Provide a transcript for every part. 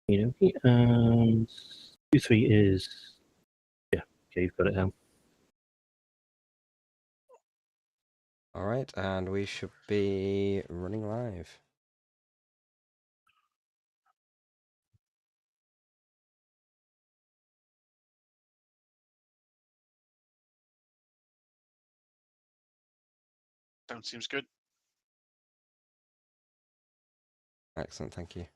You know, and 2-3 is okay. You've got it down. All right, and we should be running live. Sound seems good. Excellent, thank you.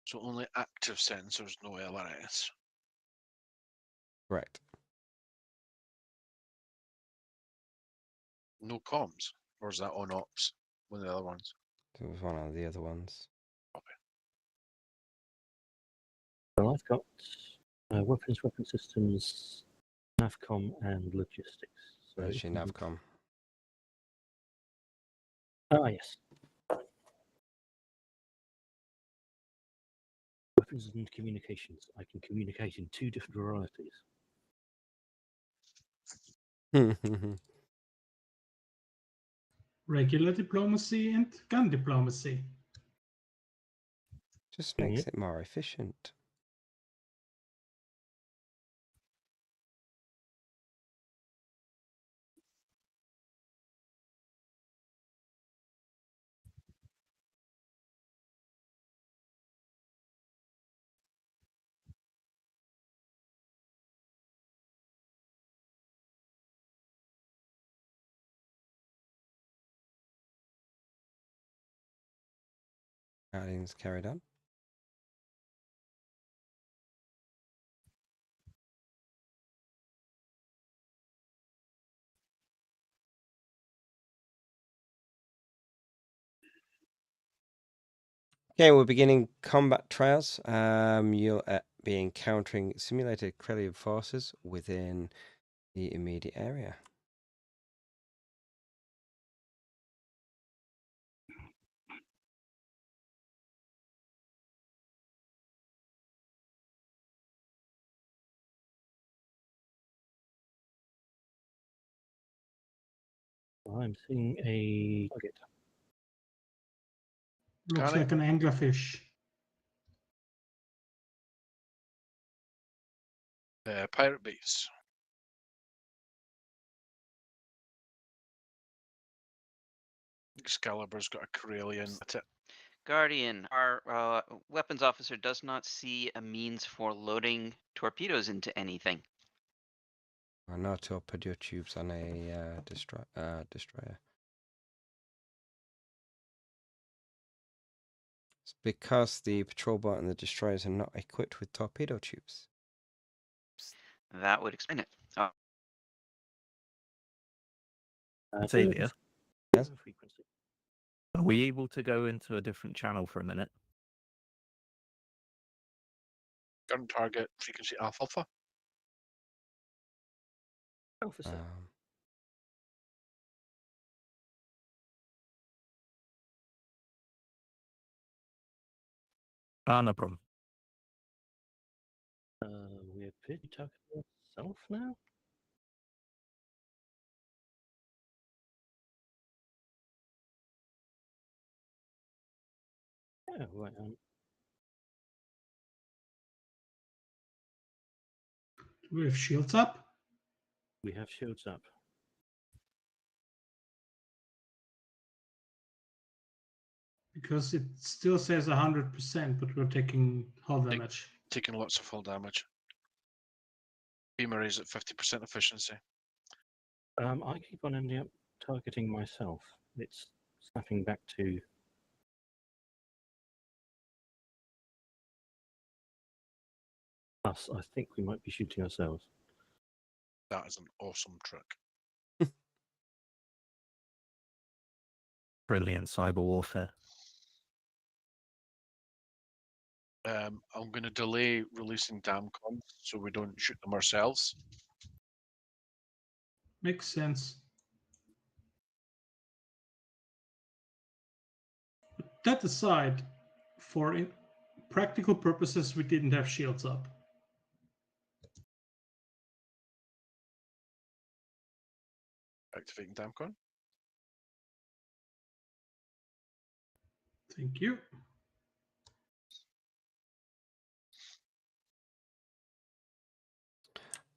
So only active sensors, no LRS. Correct. No comms, or is that on ops? One of the other ones. It was one of the other ones. Okay. Well, I've got weapons, weapon systems, NAVCOM, and logistics. So Where's your Navcom? yes. Weapons and communications. I can communicate in 2 different varieties. Regular diplomacy and gun diplomacy. Just makes it more efficient. Guardians carried on. Okay, we're beginning combat trials. You'll be encountering simulated Krellian forces within the immediate area. I'm seeing a target. Looks Got it. like an anglerfish. Pirate base. Excalibur's got a Corellian at it. Guardian, our weapons officer does not see a means for loading torpedoes into anything. No torpedo tubes on a destroyer. It's because the patrol boat and the destroyers are not equipped with torpedo tubes. That would explain it. Xavier, Yes? Frequency. are we able to go into a different channel for a minute? Current target frequency alpha. Alpha set. No problem. We appear to be talking ourselves now. Oh, right. We have shields up. We have shields up. Because it still says 100%, but we're taking hull damage. Taking lots of full damage. Beamer is at 50% efficiency. I keep on ending up targeting myself. It's snapping back to us. I think we might be shooting ourselves. That is an awesome trick. Brilliant cyber warfare. I'm going to delay releasing damn comms so we don't shoot them ourselves. Makes sense. That aside, for practical purposes, we didn't have shields up. Activating Damcon. Thank you.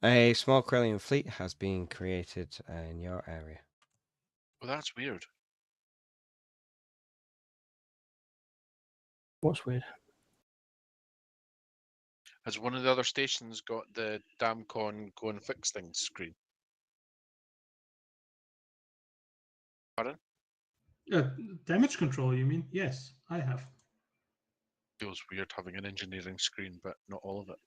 A small Corellian fleet has been created in your area. Well, that's weird. What's weird? Has one of the other stations got the damn con go and fix things screen? Pardon? Damage control, you mean? Yes, I have. Feels weird having an engineering screen, but not all of it.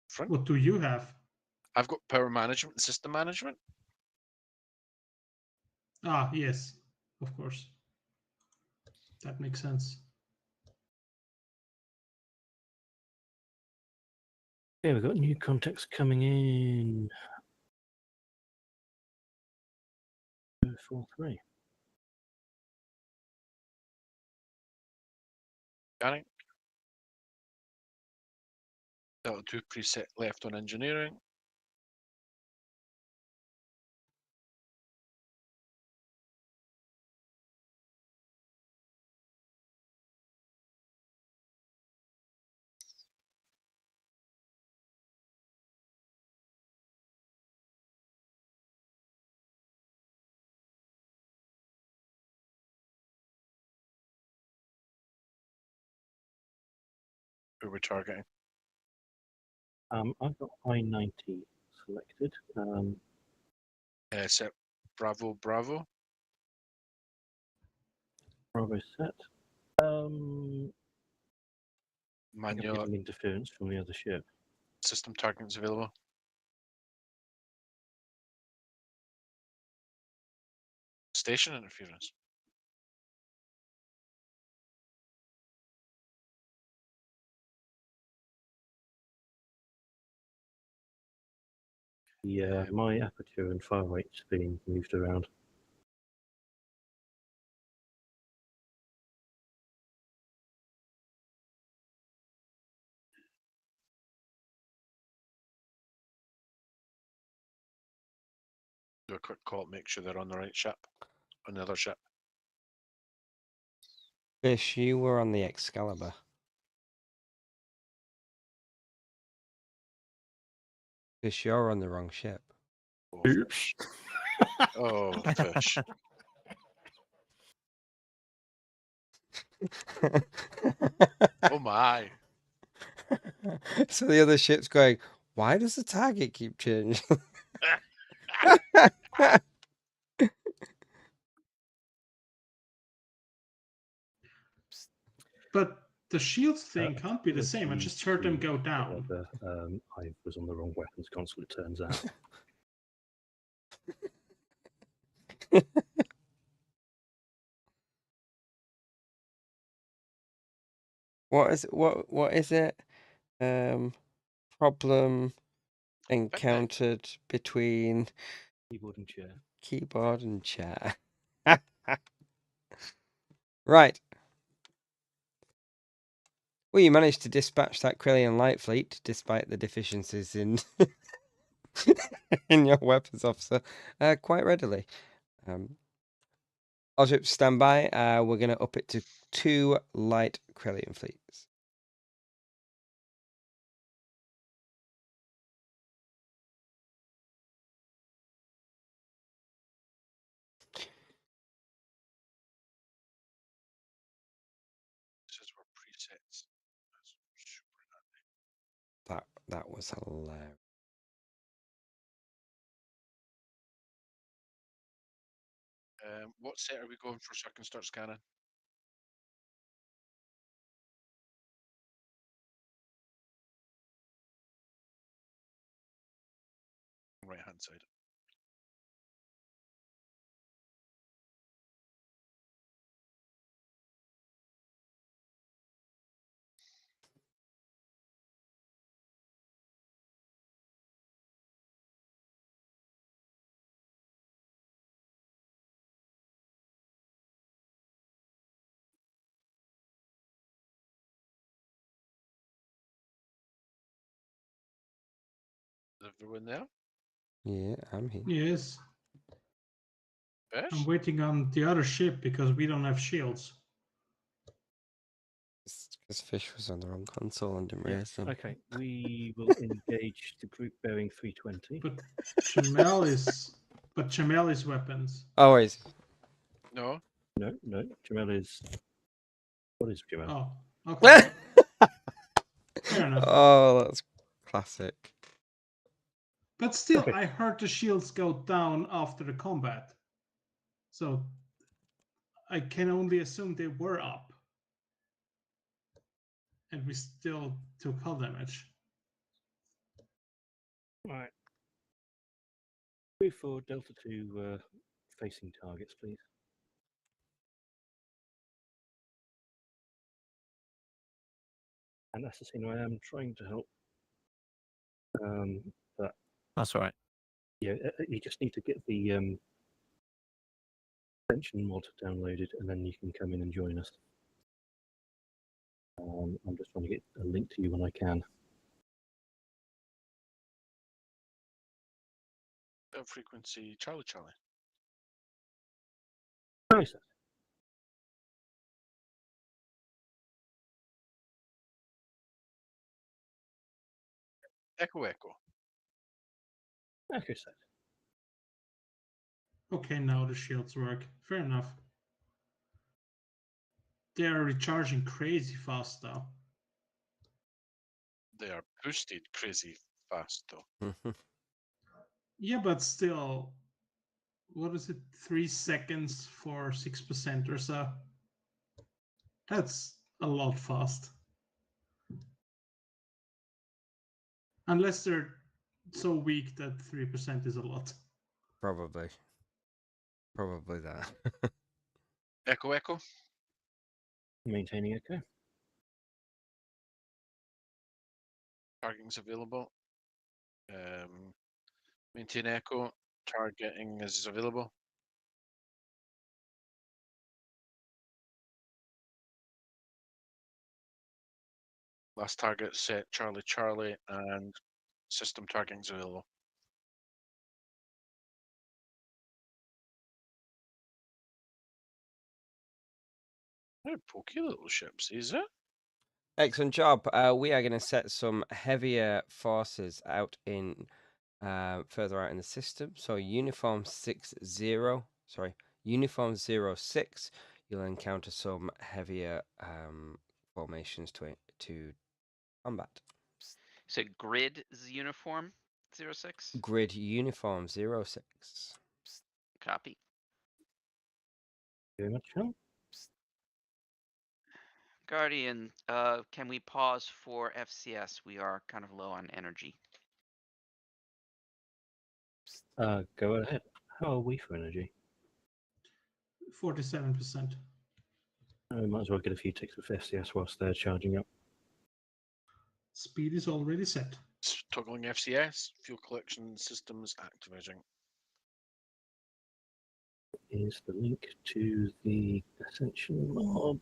Front? What do you have? I've got power management and system management. Ah, yes, of course. That makes sense. Yeah, we've got new context coming in. 243. Scanning. Delta 2 preset left on engineering. Who we're targeting? I've got I-90 selected. Set Bravo Bravo. Bravo set. Manual Getting interference from the other ship. system targets available. Station interference. Yeah, my aperture and fire rate's being moved around. Do a quick call, make sure they're on the right ship, on the other ship. Fish, you were on the Excalibur. Fish, you're on the wrong ship. Oh, fish. Oh, fish. Oh my. So the other ship's going, why does the target keep changing? But the shields thing can't be the same. I apologies just heard them to go down. whoever, I was on the wrong weapons console, it turns out. What is it? Problem encountered between Keyboard and chair. keyboard and chair. Right. Well, you managed to dispatch that Corellian light fleet despite the deficiencies in in your weapons officer quite readily. All ships stand by. We're going to up it to 2 light Corellian fleets. This is where presets. That's super handy. That was hilarious. What set are we going for so I can start scanning? Right hand side. Is everyone there? Yeah, I'm here. Yes. I'm Fish? waiting on the other ship because we don't have shields. Because Fish was on the wrong console and didn't Yeah, raise them. okay, we will engage the group bearing 320. But Jamel is weapons. Oh, wait. No. No, Jamel is. What is Jamel? Oh, okay. Fair enough. Oh, that's classic. But still, Okay. I heard the shields go down after the combat. So I can only assume they were up. And we still took hull damage. Right. 3-4 Delta 2 facing targets, please. And Assassino, I am trying to help. But That's all right. yeah, you just need to get the Ascension mod downloaded, and then you can come in and join us. I'm just trying to get a link to you when I can. Frequency Charlie. Nice. Echo. Okay, set. Okay, now the shields work. Fair enough. They are recharging crazy fast though. They are boosted crazy fast though. Yeah, but still, what is it? 3 seconds for 6% or so? That's a lot fast. Unless they're so weak that 3% is a lot. Probably that. Echo. Maintaining okay. Targeting's available. Maintain Echo. Targeting is available. Last target set Charlie, and system targeting's available. They're pokey little ships, is it? Excellent job. We are going to set some heavier forces out in further out in the system. So Uniform 06, you'll encounter some heavier formations to combat. So grid uniform 06. Grid Uniform 06. Copy. Very much help. Guardian, can we pause for FCS? We are kind of low on energy. Go ahead. How are we for energy? 47%. Might as well get a few ticks with FCS whilst they're charging up. Speed is already set. Toggling FCS, fuel collection systems activating. Is the link to the Ascension mod.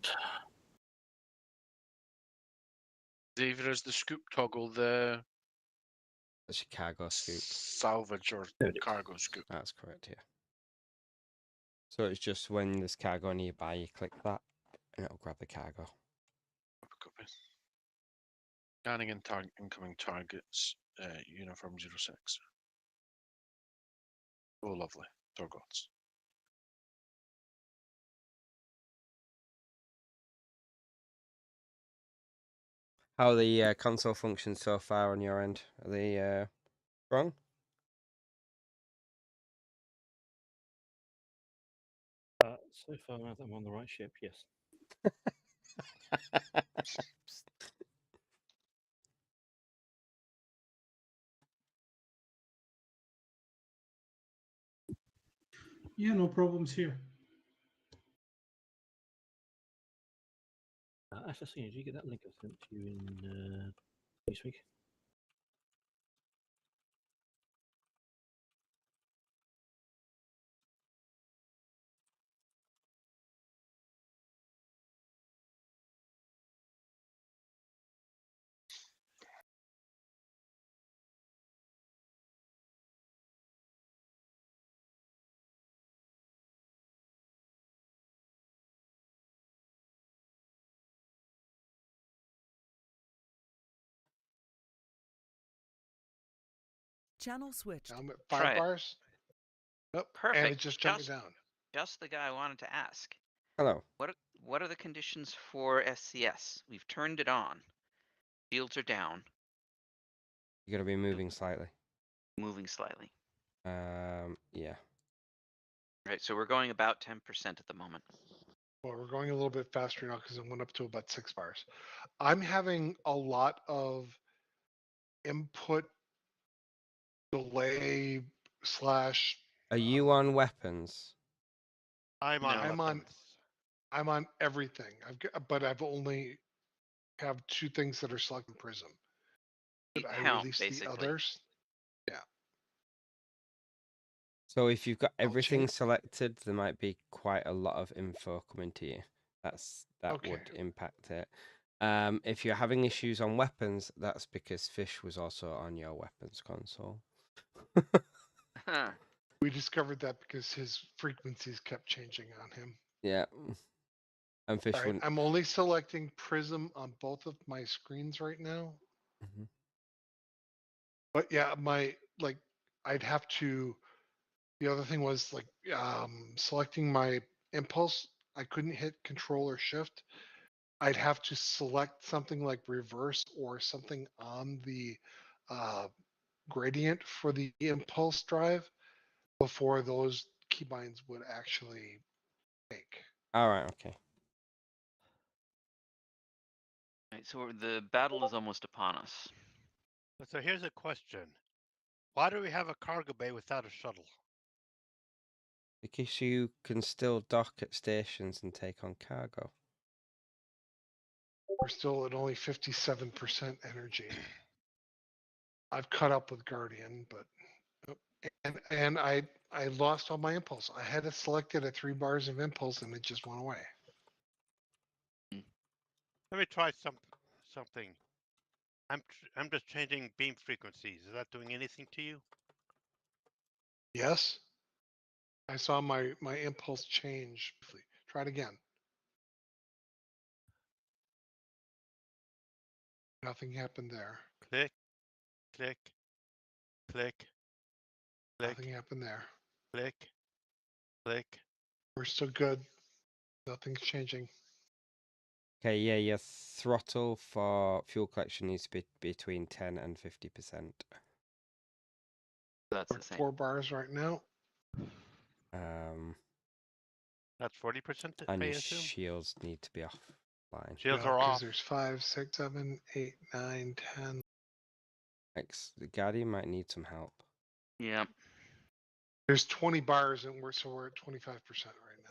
Xavier, is the scoop toggle the The Chicago scoop. salvage or There it is. cargo scoop? That's correct, yeah. So it's just when there's cargo nearby, you click that, and it'll grab the cargo. Copy. Scanning in incoming targets, Uniform 06. Oh, lovely. Torgots. How are the console functions so far on your end? Are they strong? So far, now that I'm on the right ship, yes. Yeah, no problems here. Assassin, did you get that link I sent to you in this week? Channel switched. Now I'm at Try 5 it. bars. Nope. Perfect. And it just jumped me down. Just the guy I wanted to ask. Hello. What are the conditions for SCS? We've turned it on. Shields are down, You're gonna be moving slightly. moving slightly. Yeah. Right, so we're going about 10% at the moment. Well, we're going a little bit faster now because it went up to about 6 bars. I'm having a lot of input delay slash. Are you on weapons? I'm on. No. I'm on everything. But I've only have 2 things that are selecting Prism. But I Helm, release basically. the others. Yeah. So if you've got I'll everything change- selected, there might be quite a lot of info coming to you. That Okay. would impact it. If you're having issues on weapons, that's because Fish was also on your weapons console. We discovered that because his frequencies kept changing on him. Yeah. And Fish All right, wouldn't. I'm only selecting Prism on both of my screens right now. Mhm. But yeah, I'd have to. The other thing was selecting my impulse. I couldn't hit Control or Shift. I'd have to select something like reverse or something on the gradient for the impulse drive before those keybinds would actually make. All right. Okay. Right, so the battle is almost upon us. So here's a question: why do we have a cargo bay without a shuttle? Because you can still dock at stations and take on cargo. We're still at only 57% energy. I've caught up with Guardian, but and I lost all my impulse. I had it selected at 3 bars of impulse, and it just went away. Let me try something. I'm just changing beam frequencies. Is that doing anything to you? Yes, I saw my impulse change. Try it again. Nothing happened there. Click, click, click, click, Nothing happened there. click, click. We're still good. Nothing's changing. Okay. Yeah. Your throttle for fuel collection needs to be between 10 and 50%. That's We're the at same. 4 bars right now. That's 40%. And I your assume. shields need to be offline. Shields No, are 'cause off. there's 5, 6, 7, 8, 9, 10. The Guardian might need some help. Yeah. There's 20 bars, and we're at 25% right now.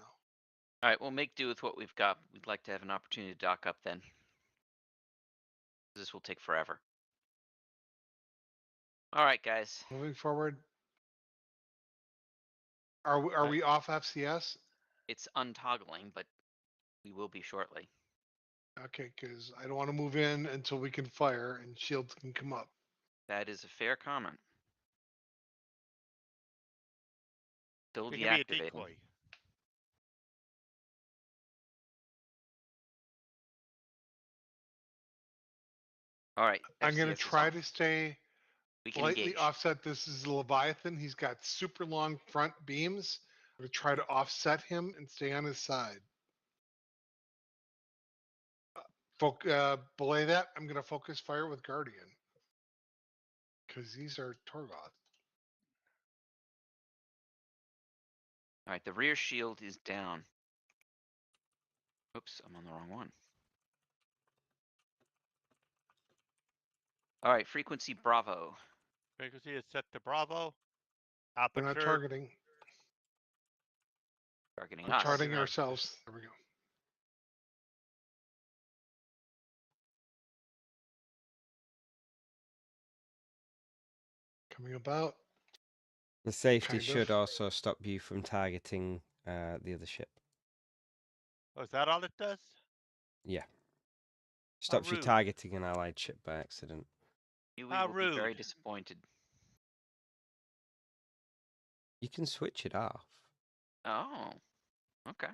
All right, we'll make do with what we've got. We'd like to have an opportunity to dock up then. This will take forever. All right, guys. Moving forward. Are we off FCS? It's untoggling, but we will be shortly. Okay, because I don't want to move in until we can fire and shields can come up. That is a fair comment. Still You can be a deactivating. decoy. All right. I'm going to FCS is try off. to stay We can slightly engage. offset. This is Leviathan. He's got super long front beams. I'm going to try to offset him and stay on his side. Belay that, I'm going to focus fire with Guardian. Because these are Torgoth. All right, the rear shield is down. Oops, I'm on the wrong one. All right, frequency Bravo. Frequency is set to Bravo. We're not Aperture. targeting. Targeting We're us. targeting ourselves. There we go. Coming about. The safety Kind should of. also stop you from targeting the other ship. Oh, is that all it does? Yeah. Stops you rude. targeting an allied ship by accident. We How will be very rude. disappointed. You can switch it off. Oh, okay.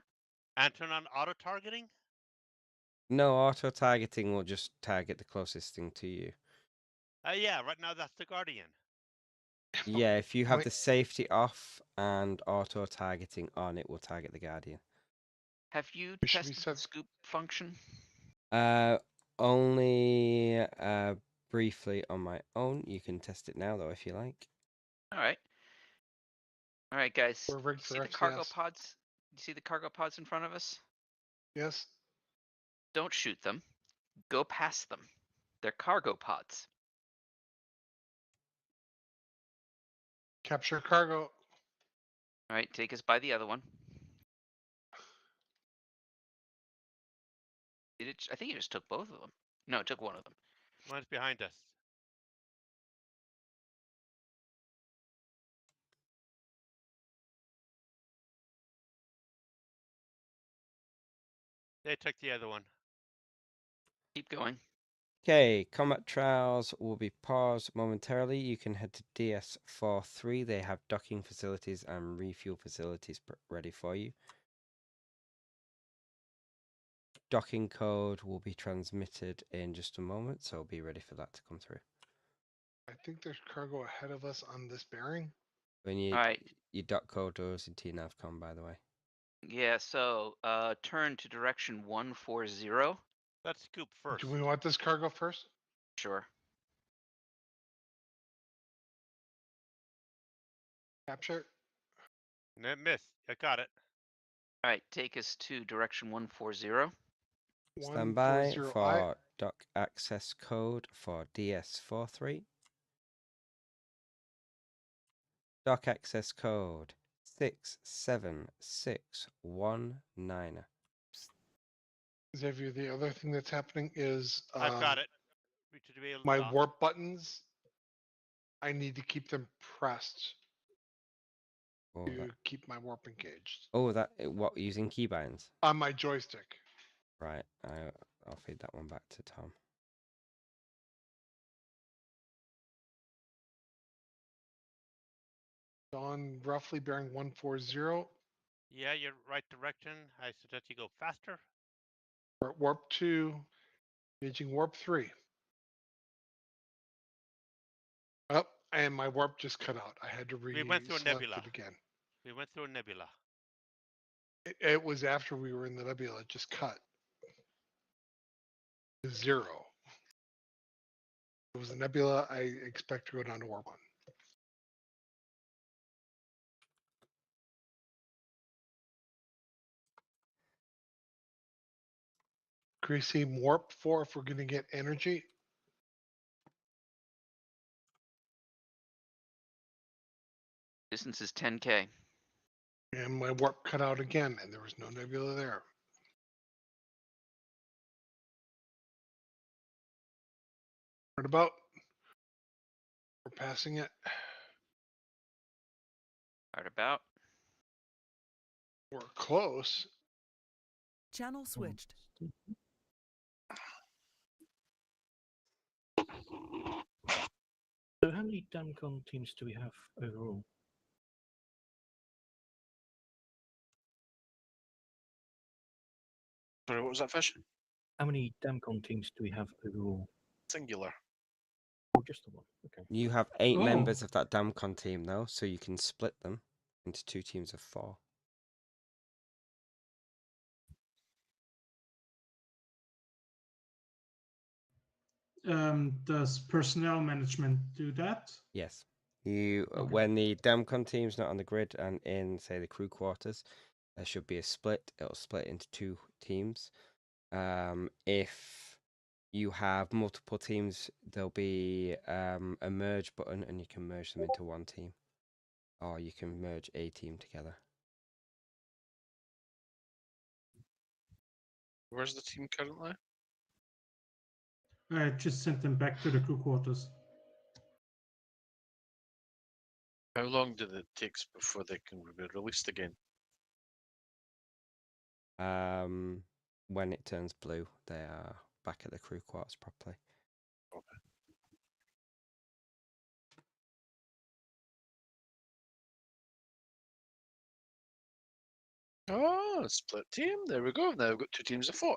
And turn on auto targeting? No, auto targeting will just target the closest thing to you. Yeah, right now that's the Guardian. Yeah, if you have Wait. the safety off and auto targeting on, it will target the Guardian. Have you We should be tested the set- scoop function? Only briefly on my own. You can test it now though if you like. All right. All right, guys. We're rigged See for the cargo XCS. pods? You see the cargo pods in front of us? Yes. Don't shoot them. Go past them. They're cargo pods. Capture cargo. All right, take us by the other one. Did it? I think it just took both of them. No, it took one of them. One's behind us. They took the other one. Keep going. Okay, combat trials will be paused momentarily. You can head to DS43. They have docking facilities and refuel facilities ready for you. Docking code will be transmitted in just a moment, so be ready for that to come through. I think there's cargo ahead of us on this bearing. When you All right. your dock code goes in TNAVCOM, by the way. Yeah, so turn to direction 140. Let's scoop first. Do we want this cargo first? Sure. Capture. And it missed. I got it. All right, take us to direction 140. Stand by 140I. for dock access code for DS43. Dock access code 67619. Xavier, the other thing that's happening is I've got it. We should be able to my dock. warp buttons. I need to keep them pressed Oh, to keep my warp engaged what, using keybinds? on my joystick. Right, I'll feed that one back to Tom. On roughly bearing 140. Yeah, you're right direction. I suggest you go faster. We're at warp 2, engaging warp 3. Up, and my warp just cut out. I had to We went through a re-select nebula. it again. We went through a nebula. It was after we were in the nebula. It just cut. 0. It was a nebula. I expect to go down to warp 1. Increasing warp 4 if we're going to get energy. Distance is 10K. And my warp cut out again, and there was no nebula there. What about? We're passing it. Right about. We're close. Channel switched. So how many DAMCON teams do we have overall? Sorry, what was that, Fish? How many DAMCON teams do we have overall? Singular. Oh, just the one. Okay. You have 8 Oh. members of that DAMCON team, though, so you can split them into 2 teams of 4. Does personnel management do that? Yes. You Okay. When the DAMCON team's not on the grid and in, say, the crew quarters, there should be a split. It'll split into 2 teams. If you have multiple teams, there'll be a merge button, and you can merge them into 1 team, or you can merge a team together. Where's the team currently? I just sent them back to the crew quarters. How long did it take before they can be released again? When it turns blue, they are back at the crew quarters properly. Okay. Oh, split team. There we go. Now we've got 2 teams of 4.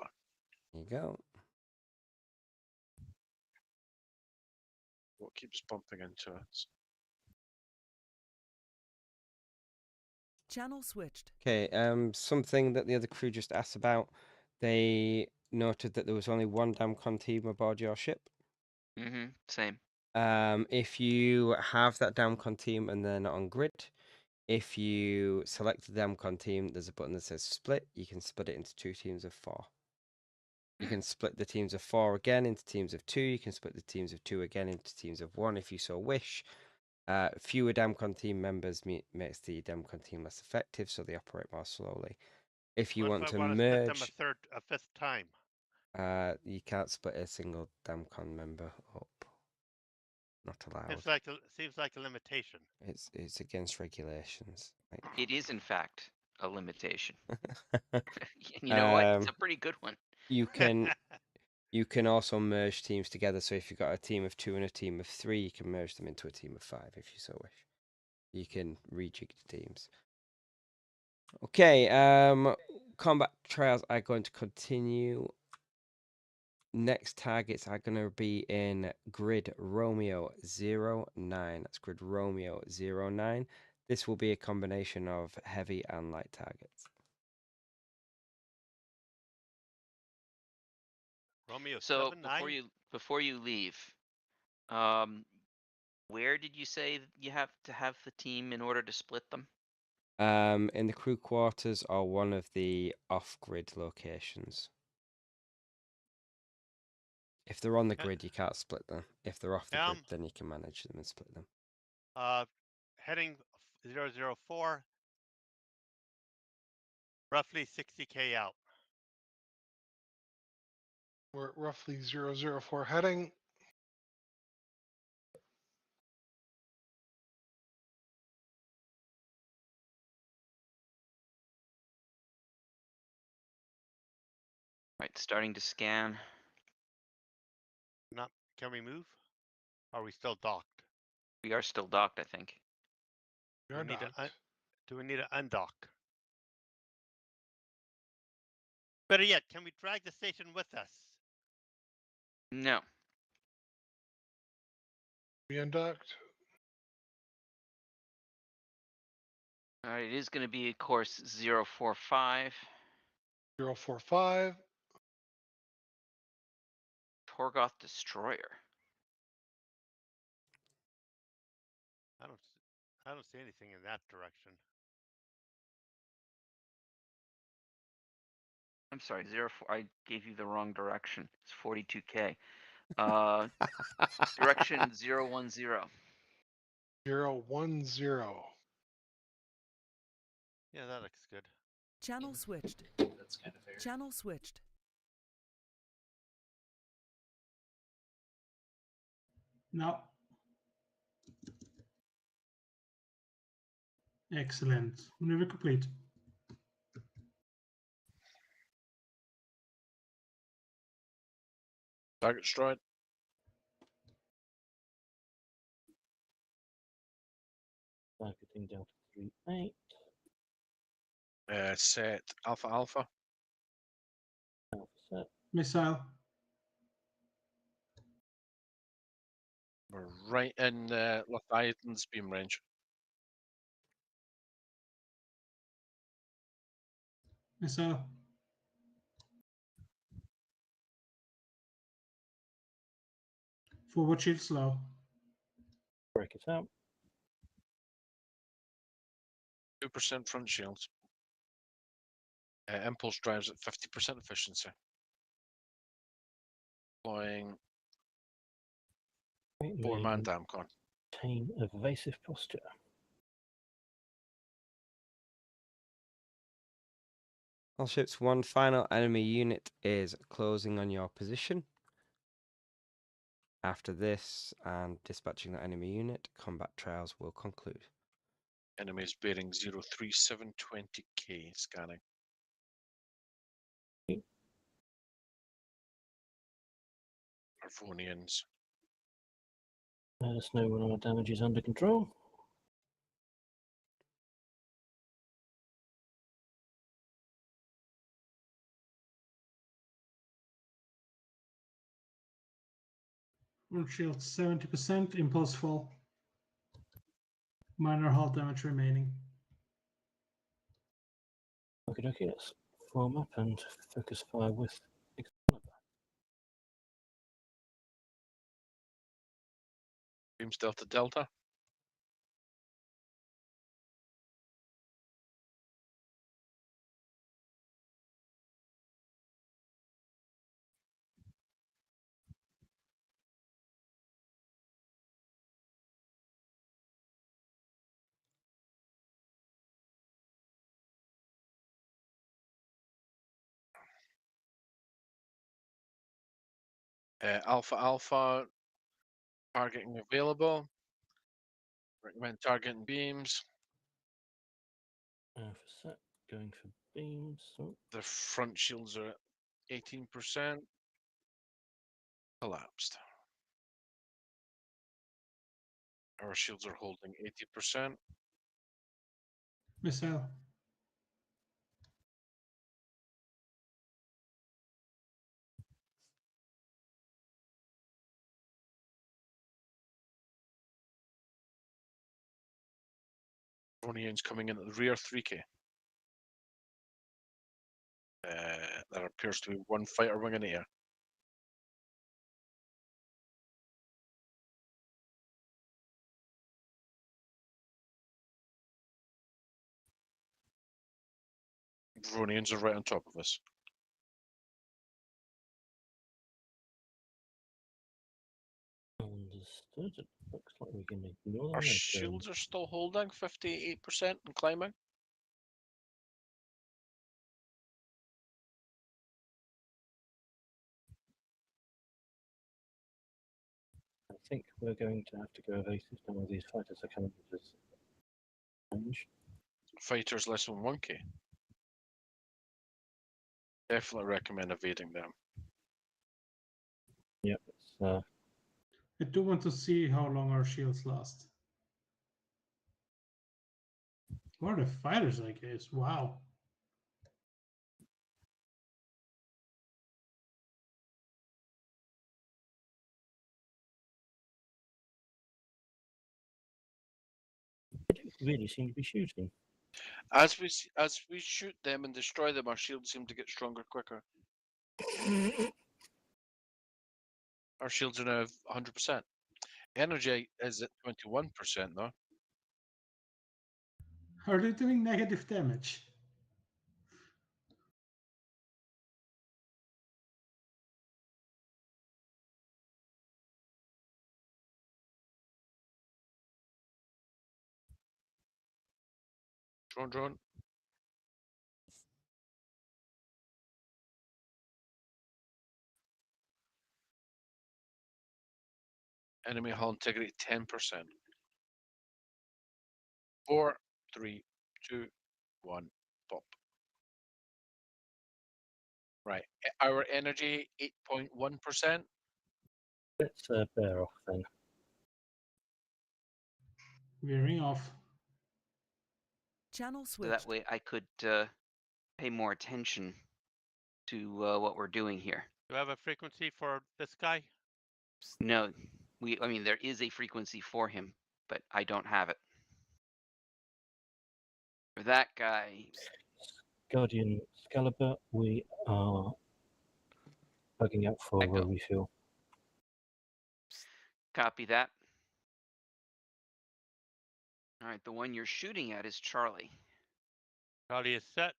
There you go. What keeps bumping into us? Channel switched. Okay, something that the other crew just asked about. They noted that there was only one Damcon team aboard your ship. Mm-hmm. Same. If you have that Damcon team and they're not on grid, if you select the Damcon team, there's a button that says split. You can split it into 2 teams of 4. You can split the teams of 4 again into teams of 2. You can split the teams of 2 again into teams of 1 if you so wish. Fewer Damcon team members makes the Damcon team less effective, so they operate more slowly. If you What want if to I want to split them merge, a fifth time? you can't split a single Damcon member up. Not allowed. Seems like a limitation. It's against regulations. Like, It is, in fact, a limitation. You know what? It's a pretty good one. you can also merge teams together. So if you've got a team of 2 and a team of 3, you can merge them into a team of 5 if you so wish. You can rejig the teams. Okay, combat trials are going to continue. Next targets are going to be in Grid Romeo 09. That's Grid Romeo 09. This will be a combination of heavy and light targets. Romeo So 79? before you leave, where did you say you have to have the team in order to split them? In the crew quarters or one of the off-grid locations. If they're on the grid, you can't split them. If they're off the grid, then you can manage them and split them. Heading 004, roughly 60k out. We're at roughly 004 heading. Right, starting to scan. Can we move? Are we still docked? We are still docked, I think. You're Do we need to undock? Better yet, can we drag the station with us? No. We undocked. All right, it is going to be course 045. 045. Torgoth Destroyer. I don't see anything in that direction. I'm sorry, 04. I gave you the wrong direction. It's 42K. Direction 010. 010. Yeah, that looks good. Channel switched. That's kind of fair. Channel switched. No. Excellent. Maneuver complete. Target destroyed. Targeting Delta 38. Set Alpha Alpha. Alpha set. Missile. We're right in Leviathan's beam range. Missile. Forward shield slow. Break it out. 2% front shields. Impulse drives at 50% efficiency. Deploying 4-man Damcon. Maintain evasive posture. All ships, one final enemy unit is closing on your position. After this and dispatching that enemy unit, combat trials will conclude. Enemies bearing 03720K scanning. Arvonians. Let us know when our damage is under control. Forward shield 70%. Impulse fall. Minor hull damage remaining. Okay, let's form up and focus fire with Excalibur. Beams Delta Delta. Alpha Alpha. Targeting available. Recommend targeting beams. For set, going for beams. Oh, The front shields are at 18%. Collapsed. Our shields are holding 80%. Missile. Dronians coming in at the rear 3K. There appears to be one fighter wing in the air. Dronians are right on top of us. understood. It looks like we can ignore them. Our and go- shields are still holding 58% and climbing. I think we're going to have to go evasive now these fighters are coming to this range. Fighters less than 1K. Definitely recommend evading them. Yep, it's I do want to see how long our shields last. What are the fighters, I guess? Wow. they don't really seem to be shooting. As we shoot them and destroy them, our shields seem to get stronger quicker. Our shields are now 100%. Energy is at 21% though. Are they doing negative damage? Drone. Enemy hull integrity 10%. 4, 3, 2, 1, pop. Right. Our energy 8.1%. Let's bear off then. Veering off. Channel So that switched. way I could pay more attention to what we're doing here. Do you have a frequency for this guy? No, I mean, there is a frequency for him, but I don't have it. For that guy, Guardian Excalibur, we are bugging out for Echo. refuel. copy that. All right, the one you're shooting at is Charlie. Charlie is set.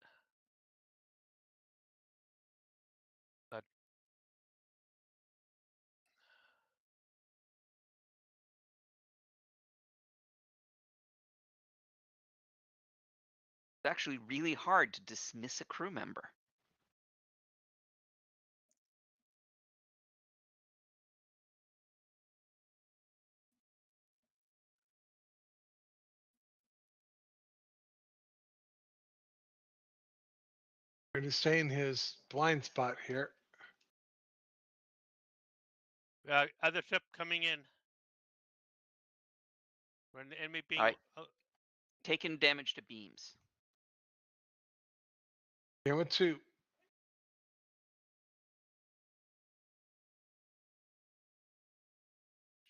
It's actually really hard to dismiss a crew member. Going to stay in his blind spot here. Other ship coming in. When the enemy being Alright. Taking damage to beams. Gamma 2.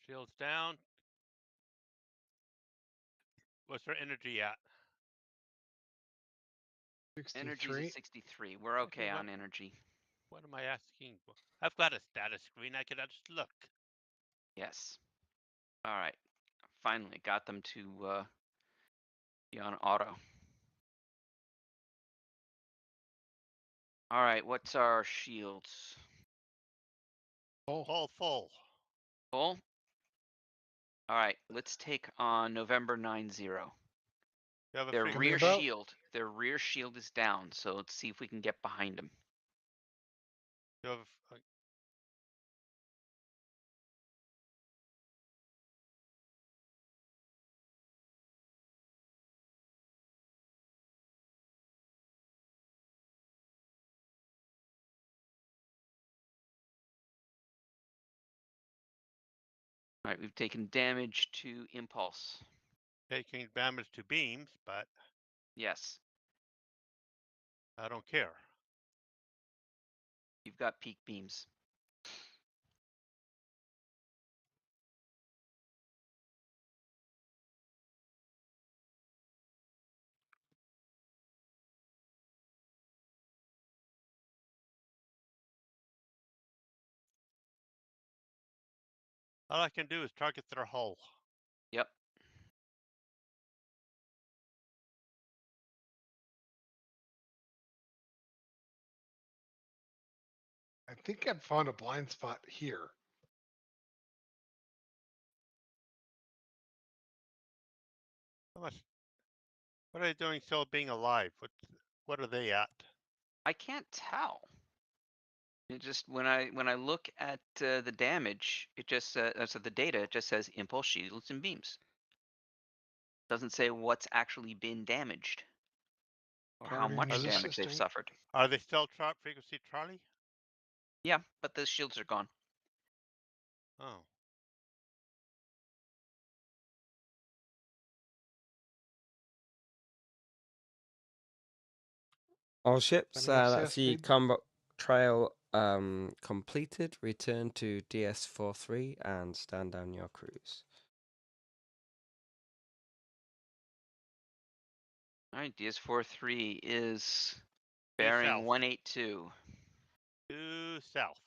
shields down. What's her energy at? Energy's 63. at 63. We're okay what- on energy. What am I asking? I've got a status screen. I can just look. Yes. All right. Finally got them to be on auto. All right. What's our shields? Oh, All full. Full? All right. Let's take on November 90. You have a Their frequency. rear about- shield is down. So let's see if we can get behind them. You have All right. We've taken damage to impulse. taking damage to beams, but Yes. I don't care. You've got peak beams. All I can do is target their hull. Yep. I think I've found a blind spot here. How much? What are they doing still being alive? What are they at? I can't tell. It just when I look at the damage, it just so the data it just says impulse shields and beams. Doesn't say what's actually been damaged or how Guardian much Are they- damage they've resisting. suffered. Are they still frequency Charlie? Yeah, but the shields are gone. Oh. All ships, Any that's access the feed? combat trail completed. Return to DS43 and stand down your crews. All right, DS43 is Due bearing south. 182. Due south.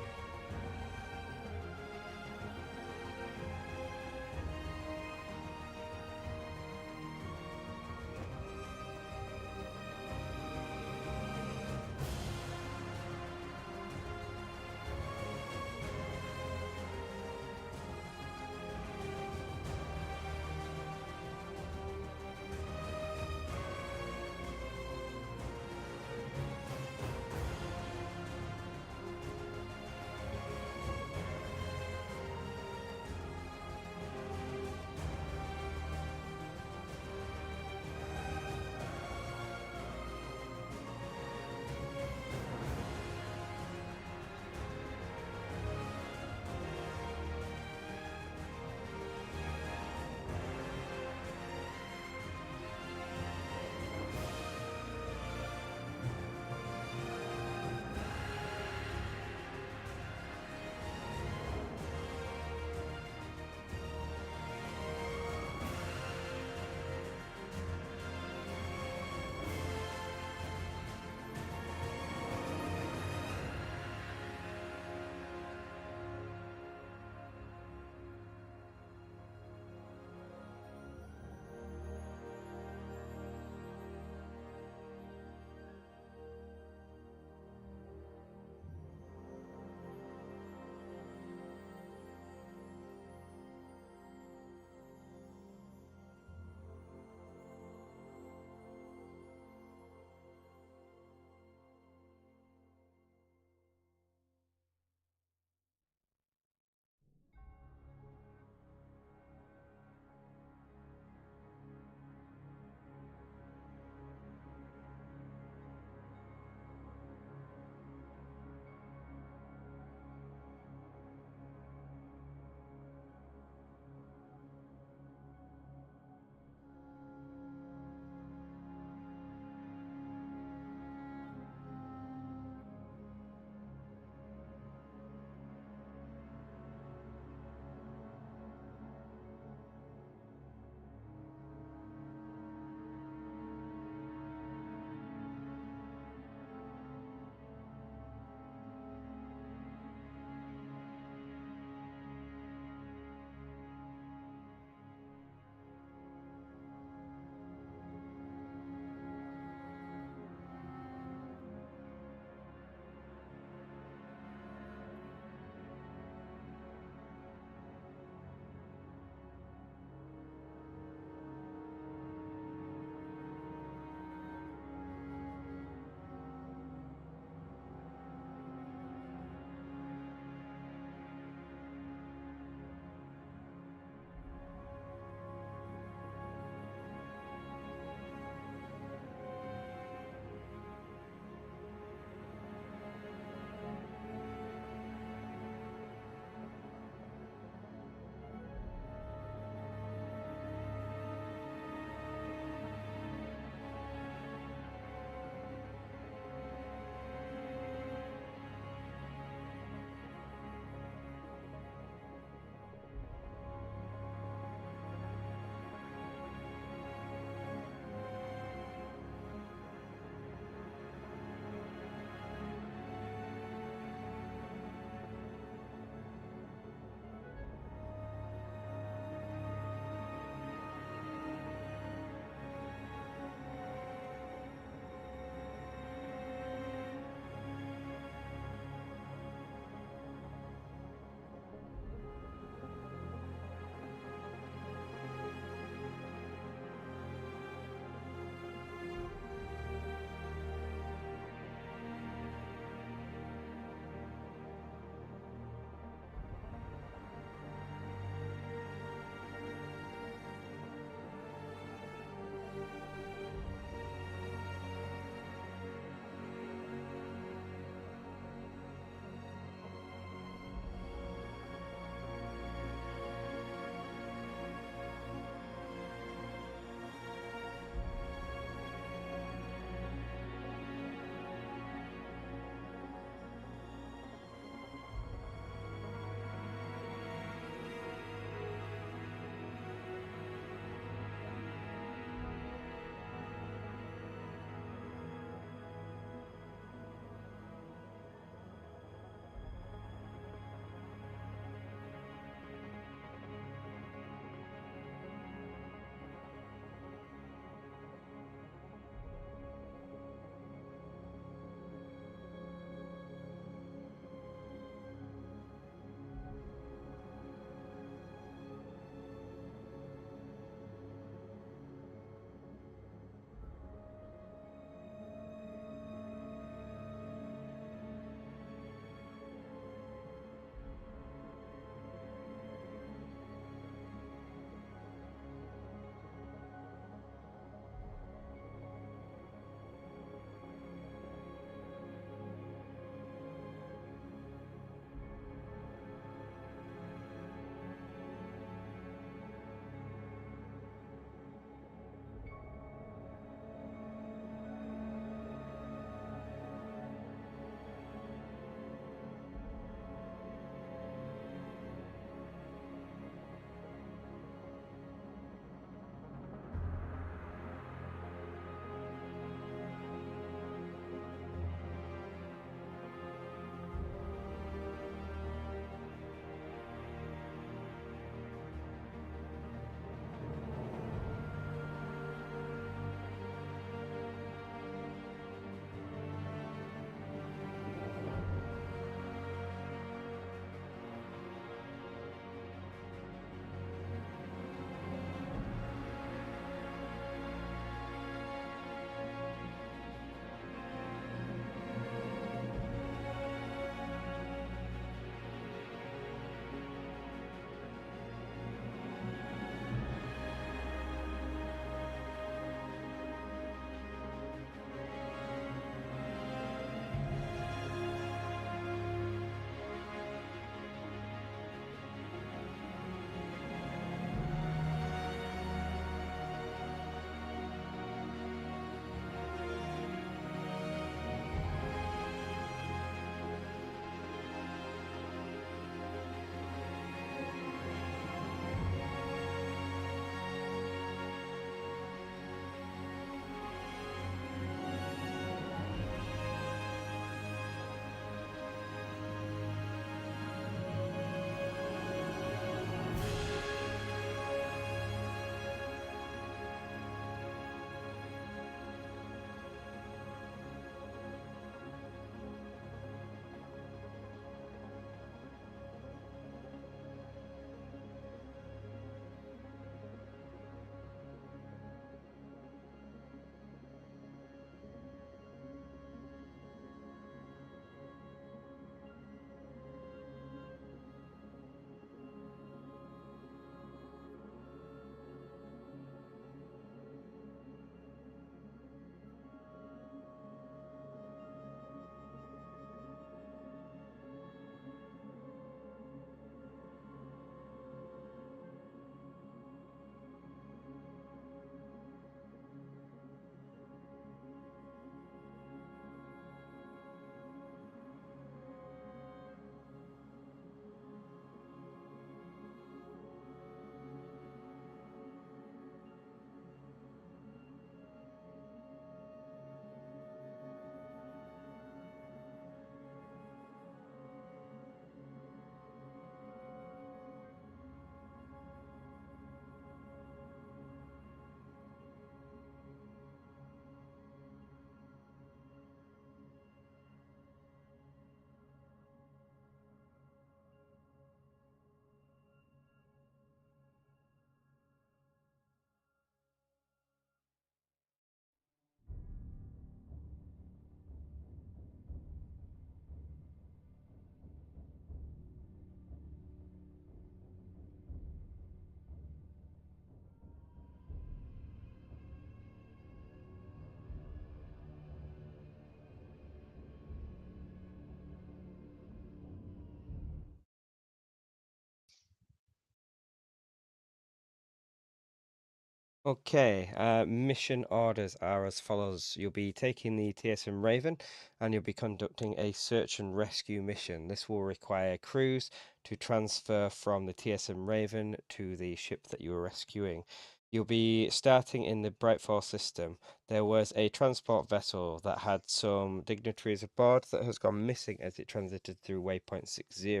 Okay, mission orders are as follows. You'll be taking the TSN Raven and you'll be conducting a search and rescue mission. This will require crews to transfer from the TSN Raven to the ship that you are rescuing. You'll be starting in the Brightfall system. There was a transport vessel that had some dignitaries aboard that has gone missing as it transited through waypoint 60.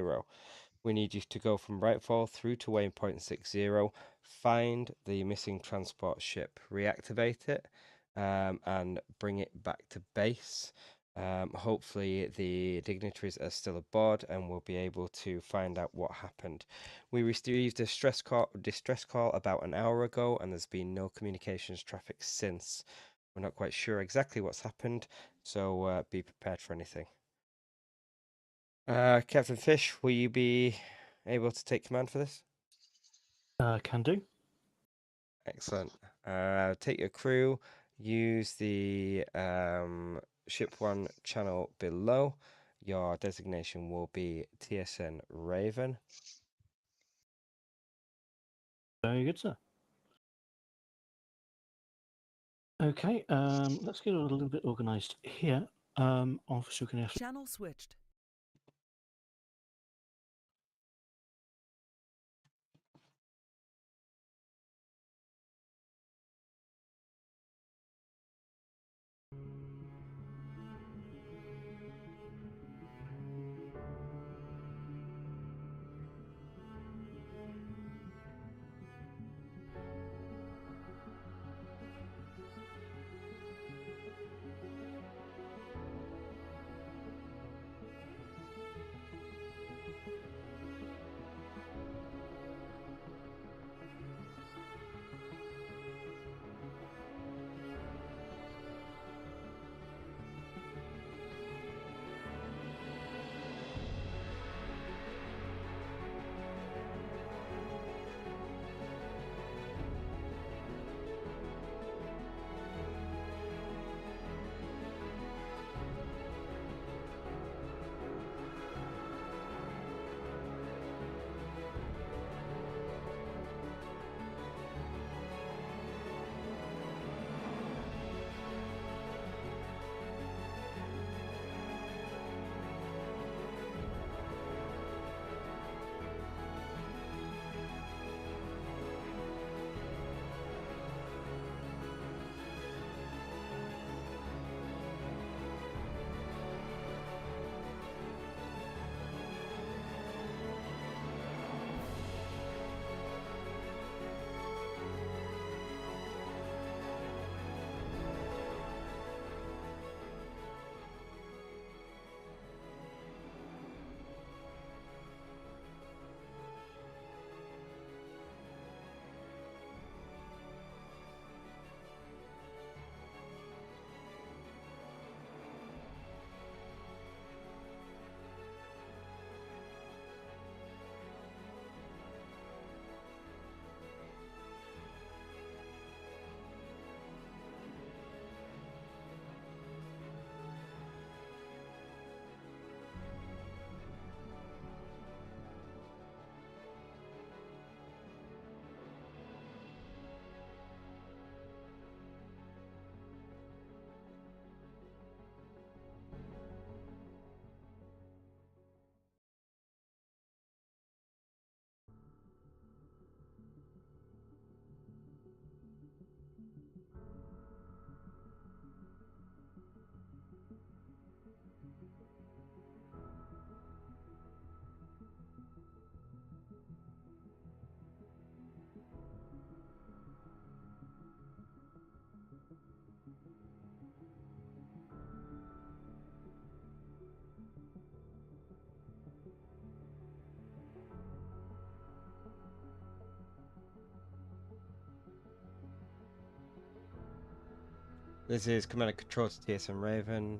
We need you to go from Brightfall through to waypoint 60, find the missing transport ship, reactivate it, and bring it back to base. Hopefully the dignitaries are still aboard and we'll be able to find out what happened. We received a distress call about an hour ago and there's been no communications traffic since. We're not quite sure exactly what's happened, so be prepared for anything. Captain Fish, will you be able to take command for this? Can do. Excellent. Take your crew, use the ship 1 channel below. Your designation will be TSN Raven. Very good, sir. Okay, let's get a little bit organised here. Officer can have Channel switched. This is Command and Control to TSN Raven.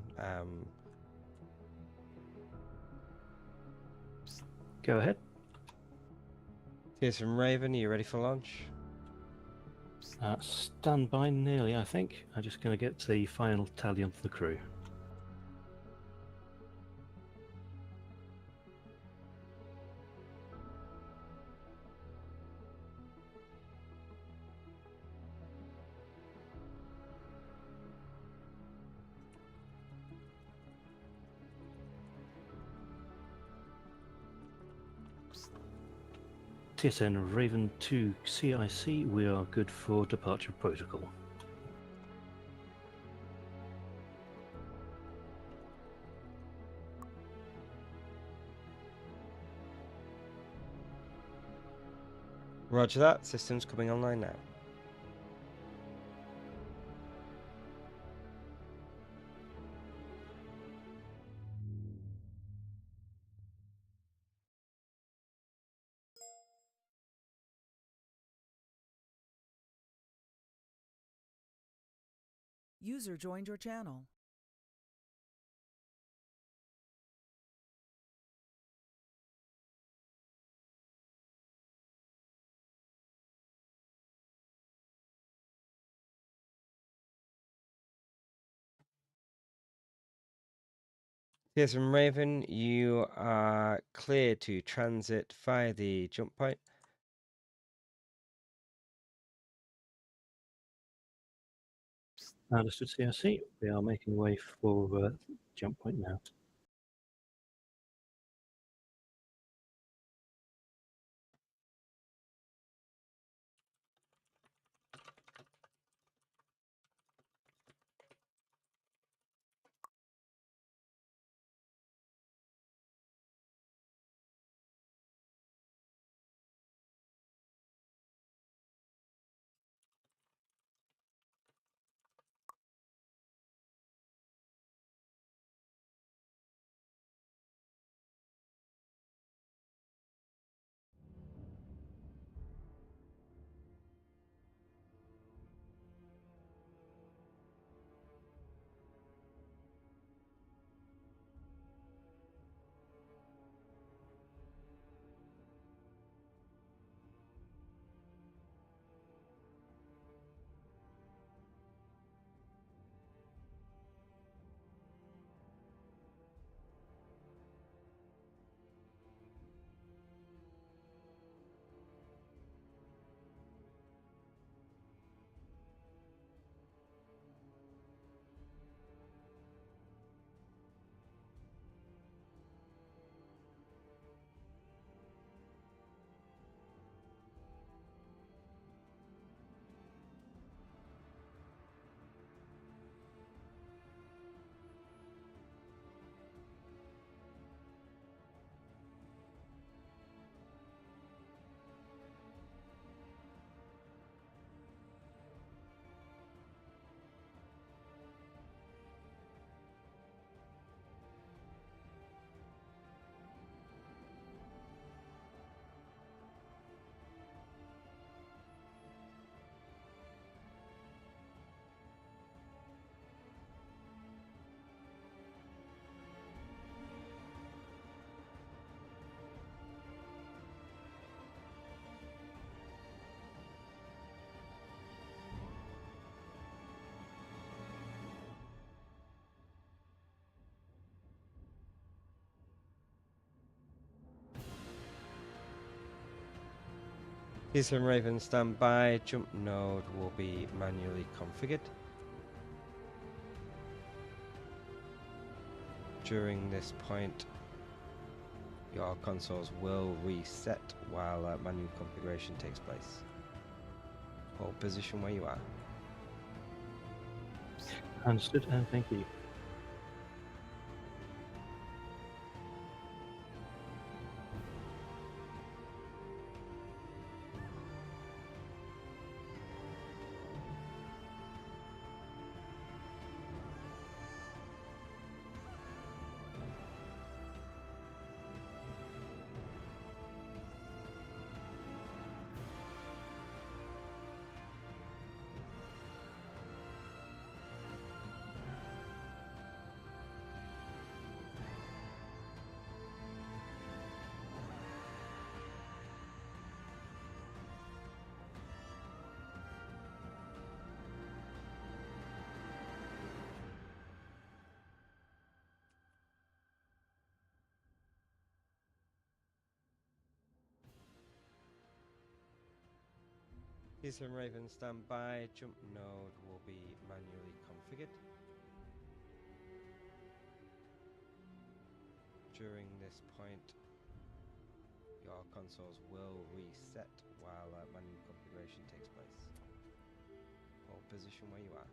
go ahead. TSN Raven, are you ready for launch? Stand by nearly, I think. I'm just going to get the final tally of the crew. TSN Raven 2 CIC, we are good for departure protocol. Roger that. System's coming online now. User joined your channel. TSN Raven, you are clear to transit via the jump point. Understood, CIC. We are making way for jump point now. TSN Raven, stand by. Jump node will be manually configured. During this point, your consoles will reset while manual configuration takes place. Hold position where you are. Understood, and thank you. TSN Raven, stand by. Jump node will be manually configured. During this point, your consoles will reset while manual configuration takes place. Hold position where you are.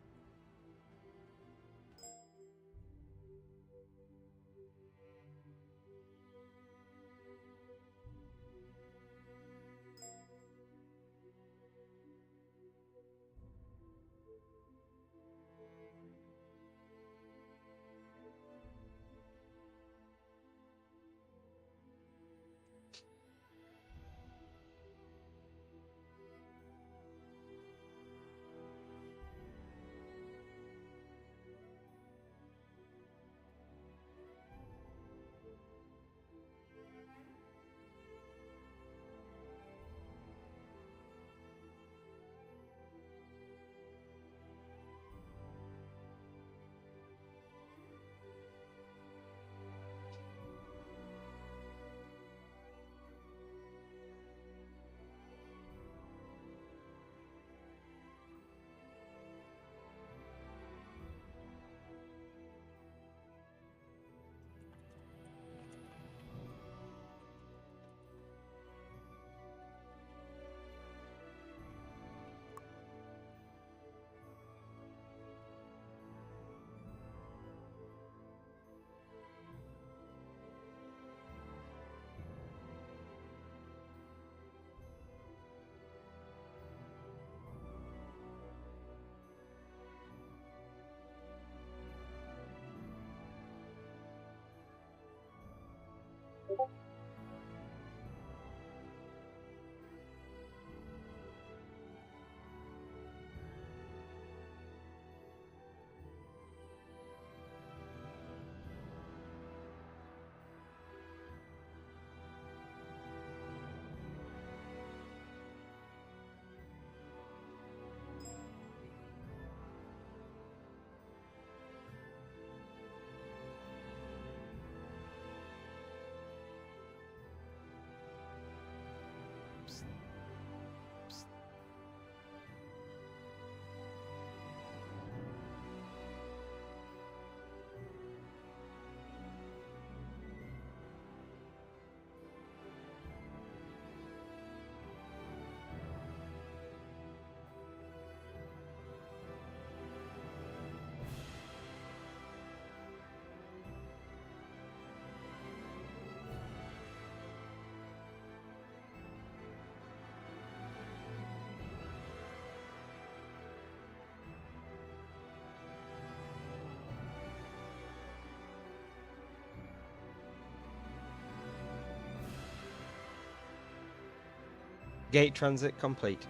Gate transit complete.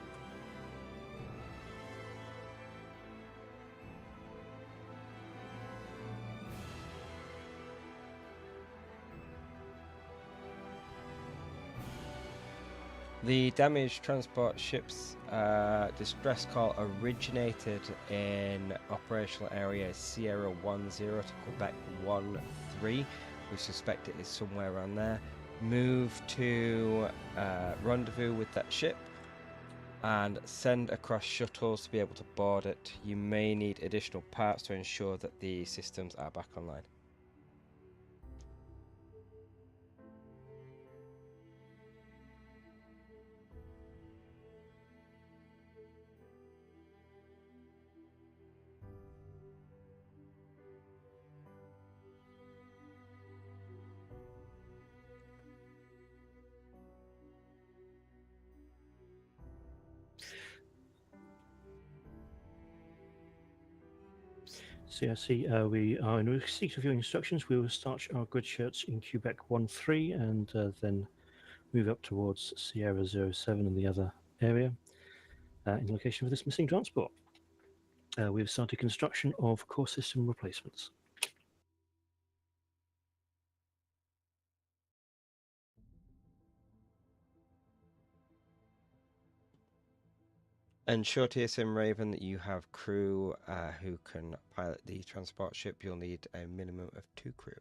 The damaged transport ship's distress call originated in operational area Sierra 10 to Quebec 13. We suspect it is somewhere around there. Move to rendezvous with that ship and send across shuttles to be able to board it. You may need additional parts to ensure that the systems are back online. So I see we are in receipt of your instructions. We will start our grid shirts in Quebec 13 and then move up towards Sierra 07 and the other area in location of this missing transport. We have started construction of core system replacements. Ensure TSN Raven that you have crew who can pilot the transport ship. You'll need a minimum of 2 crew.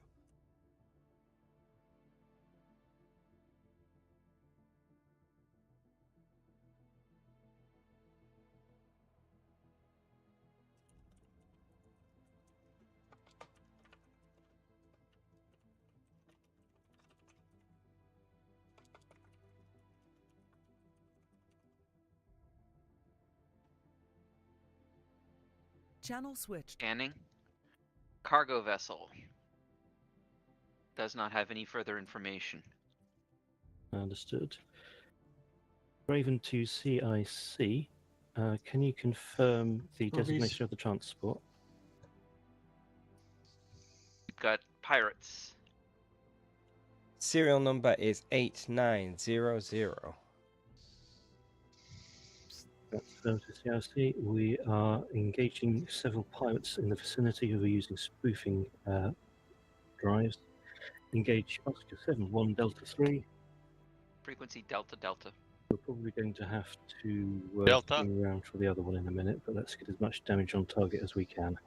Channel switched. Scanning. Cargo vessel. Does not have any further information. Understood. Raven to CIC. Can you confirm the For these- designation of the transport? We've got pirates. Serial number is 8900. To CIC, we are engaging several pilots in the vicinity who are using spoofing drives. Engage Oscar 71 Delta 3. Frequency Delta Delta. We're probably going to have to Delta. swing around for the other one in a minute, but let's get as much damage on target as we can.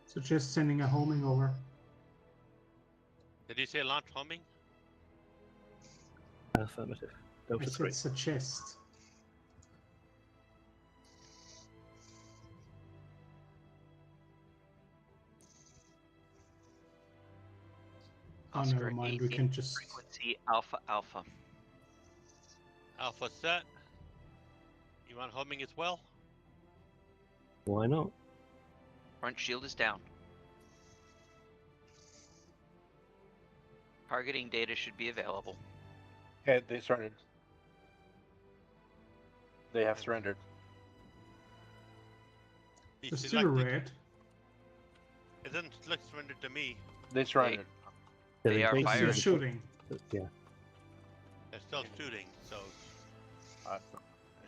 Suggest sending a homing over. Did you say launch homing? Affirmative. I Delta 3. said suggest. Oh, never Oscar mind. We 18, can just. Frequency Alpha Alpha. Alpha set. You want homing as well? Why not? Front shield is down. Targeting data should be available. Okay, they surrendered. They have surrendered. Be They're still selected. red. It doesn't look surrendered to me. They surrendered. They're They are engaging They're firing. still shooting. Yeah. They're still shooting, so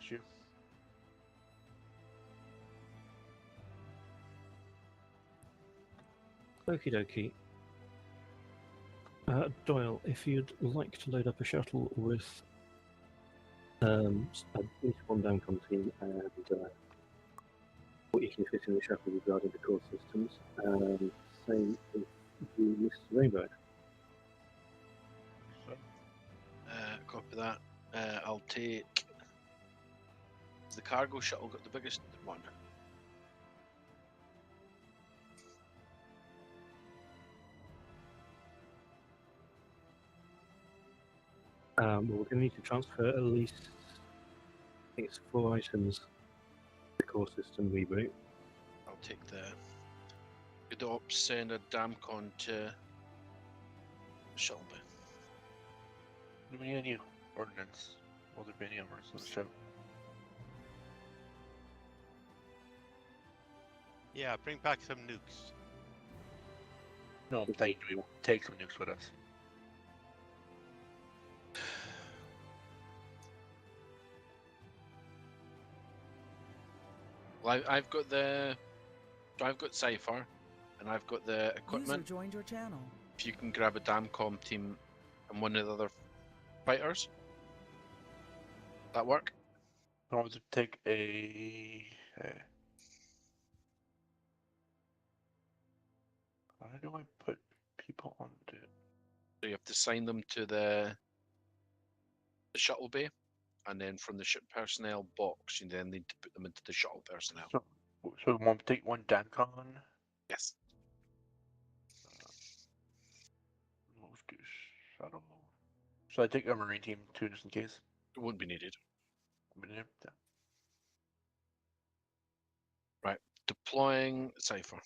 Issue. Okie dokie. Doyle, if you'd like to load up a shuttle with at least one DAMCOM team and what you can fit in the shuttle regarding the core systems, same if you missed Rainbow. Copy that. I'll take. Has the cargo shuttle got the biggest one? Well, we're going to need to transfer at least, I think it's 4 items, the core system reboot. I'll take the. Good ops send a Damcon to the shuttle bay. Do we need any ordnance? Will there be any ordnance on the ship? yeah, bring back some nukes. No, I'm saying do we take some nukes with us? Well, I've got the. So I've got Cypher, and I've got the User equipment. joined your channel. If you can grab a Damcom team and one of the other fighters, that work? I want to take a. How do I put people on the? So you have to sign them to the shuttle bay, and then from the ship personnel box, you then need to put them into the shuttle personnel. So we want to take one DAMCON. Yes. Shuttle. Should I take a marine team too, just in case? It won't be needed. Yeah. Right. Deploying Cypher.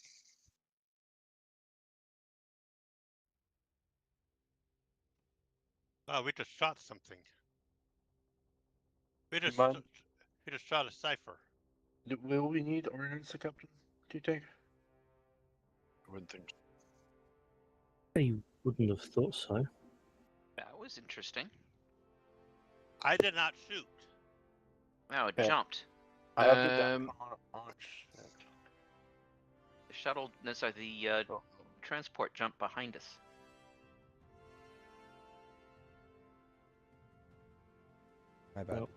Oh, we just shot something. We just Mind- we just shot a cipher. Will we need ordnance, Captain? Do you think? I wouldn't think. I wouldn't have thought so. That was interesting. I did not shoot. Wow, it Yeah. jumped. I have the Um, DAMCON on ship. The shuttle, no, sorry, the Oh. transport jumped behind us. My bad. Well,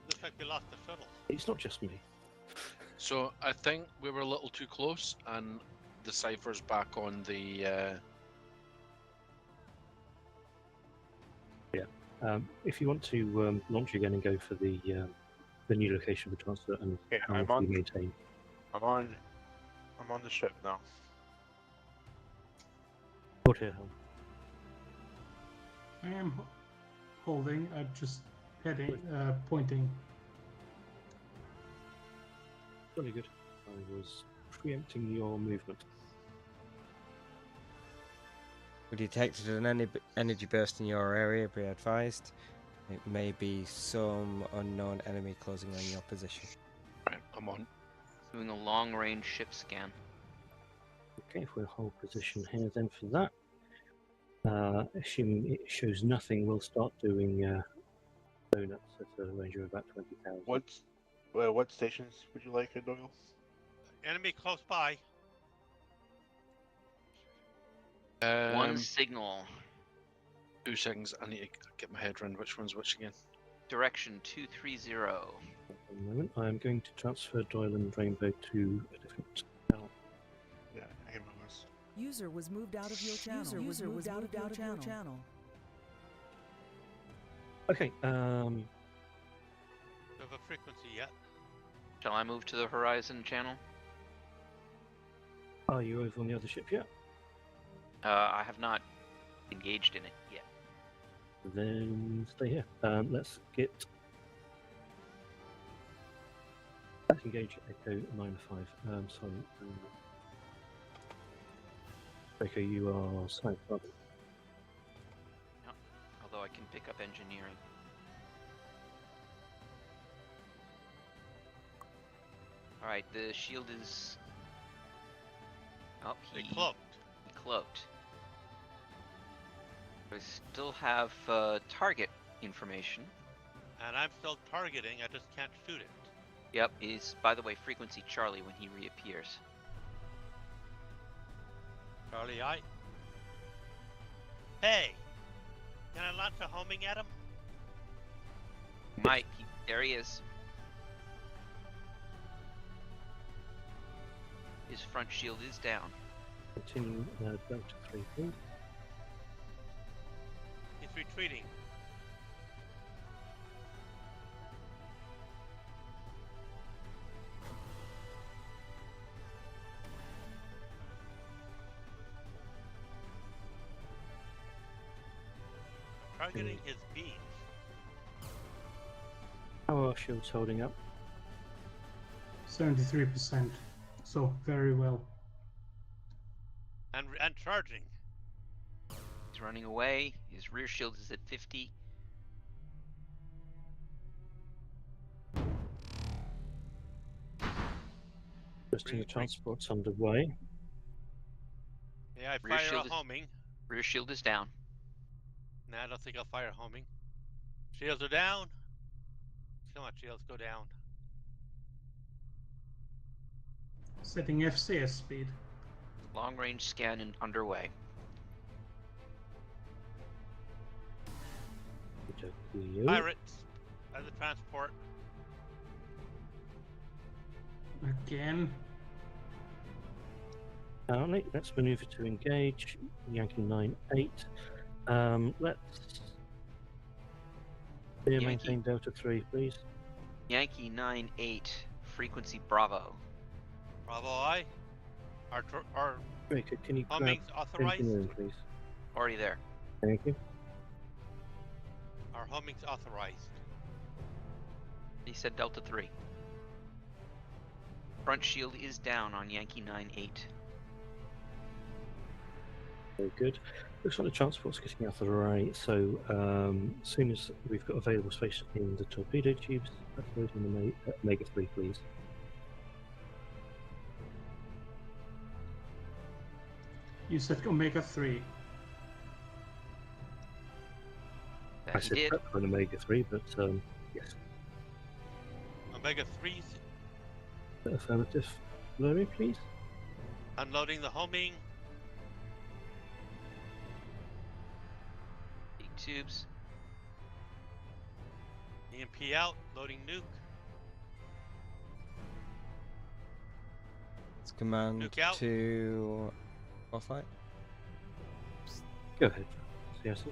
Looks like we lost the shuttle. it's not just me. So I think we were a little too close, and the Cypher's back on the. If you want to launch again and go for the new location of the transfer and Okay, how I'm we on. maintain. I'm on the ship now. Port here, Helm. I am holding. I'm just heading, pointing. Really good. I was preempting your movement. We detected an energy burst in your area, be advised. It may be some unknown enemy closing on your position. Right, I'm on. Doing a long-range ship scan. Okay, if we'll hold position here then for that. Assuming it shows nothing, we'll start doing donuts at a range of about 20,000. What stations would you like, Doyle? Enemy close by. One signal. 2 seconds. I need to get my head around which one's which again. Direction 230. One moment. I am going to transfer Doyle and Rainbow to a different channel. Yeah, I can move us. User was moved out of your channel. User was moved out of your channel. Okay. Do you have a frequency yet? Shall I move to the Horizon channel? Are you over on the other ship yet? I have not engaged in it yet. Then stay here. Let's engage Echo 905. Sorry. Echo, you are south, aren't you? No, although I can pick up engineering. Alright, the shield is... Oh, They cloaked. He cloaked. I still have target information. And I'm still targeting, I just can't shoot it. Yep, is, by the way, frequency Charlie when he reappears. Charlie, I. Hey! Can I launch a homing at him? Mike, there he is. His front shield is down. Continue Delta 3, please. He's retreating. Targeting his beams. How are shields holding up? 73%. So very well. And charging. He's running away. His rear shield is at 50. Boosting the transport's underway. Yeah, I Rear fire shield a is- homing. Rear shield is down. Nah, I don't think I'll fire homing. Shields are down. Come on, shields, go down. Setting FCS speed. Long range scan underway. Pirates by the transport. Again. Apparently, let's maneuver to engage. Yankee 9-8. Let's maintain Delta 3, please. Yankee 9-8, frequency Bravo. Bravo I. Our Breaker, can you grab homing's authorized. engineering, please? Already there. Thank you. Our homing's authorized. He said Delta 3. Front shield is down on Yankee 9-8. Very good. Looks like the transport's getting out of the way, so as soon as we've got available space in the torpedo tubes, let's load in the Omega 3, please. You said Omega 3. I said prep for an Omega 3, but yes. Omega 3's Affirmative. Loading, please. unloading the homing. Big tubes. EMP out, loading nuke. It's command Nuke out. to off-light. Go ahead. Yes.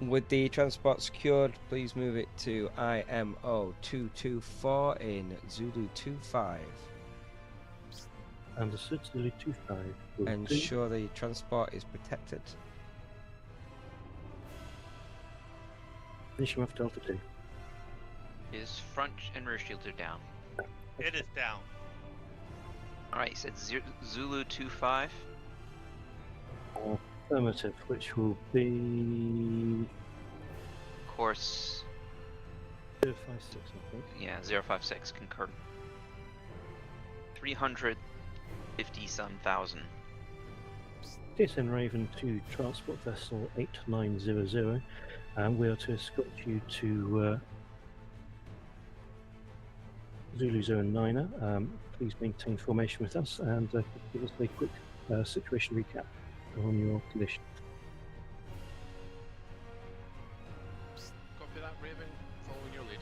With the transport secured, please move it to IMO 224 in Zulu 25. Understood, Zulu 25. Will do. Ensure the transport is protected. Finishing off Delta 2. His front and rear shields are down. It is down. All right, you said Zulu 25. Affirmative, which will be Course, 056, I think. yeah, 056, concur. 350-some thousand. TSN Raven to transport vessel 8900, and we are to escort you to Zulu 09er. Please maintain formation with us and give us a quick situation recap on your condition. Copy that, Raven. Following your lead.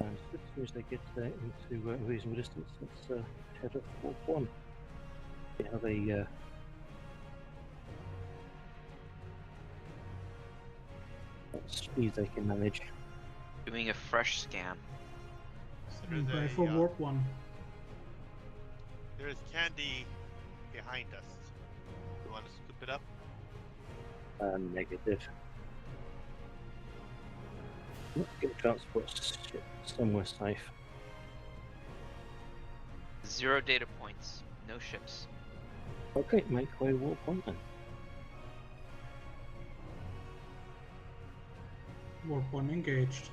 And as soon as they get into a reasonable distance, let's head off warp 1. See how they what speed they can manage. Doing a fresh scan. So there's Ready for warp 1. There is candy behind us. You want to scoop it up? Negative. Let's get transport ship somewhere safe. 0 data points. No ships. Okay, make way warp 1 then. Warp 1 engaged.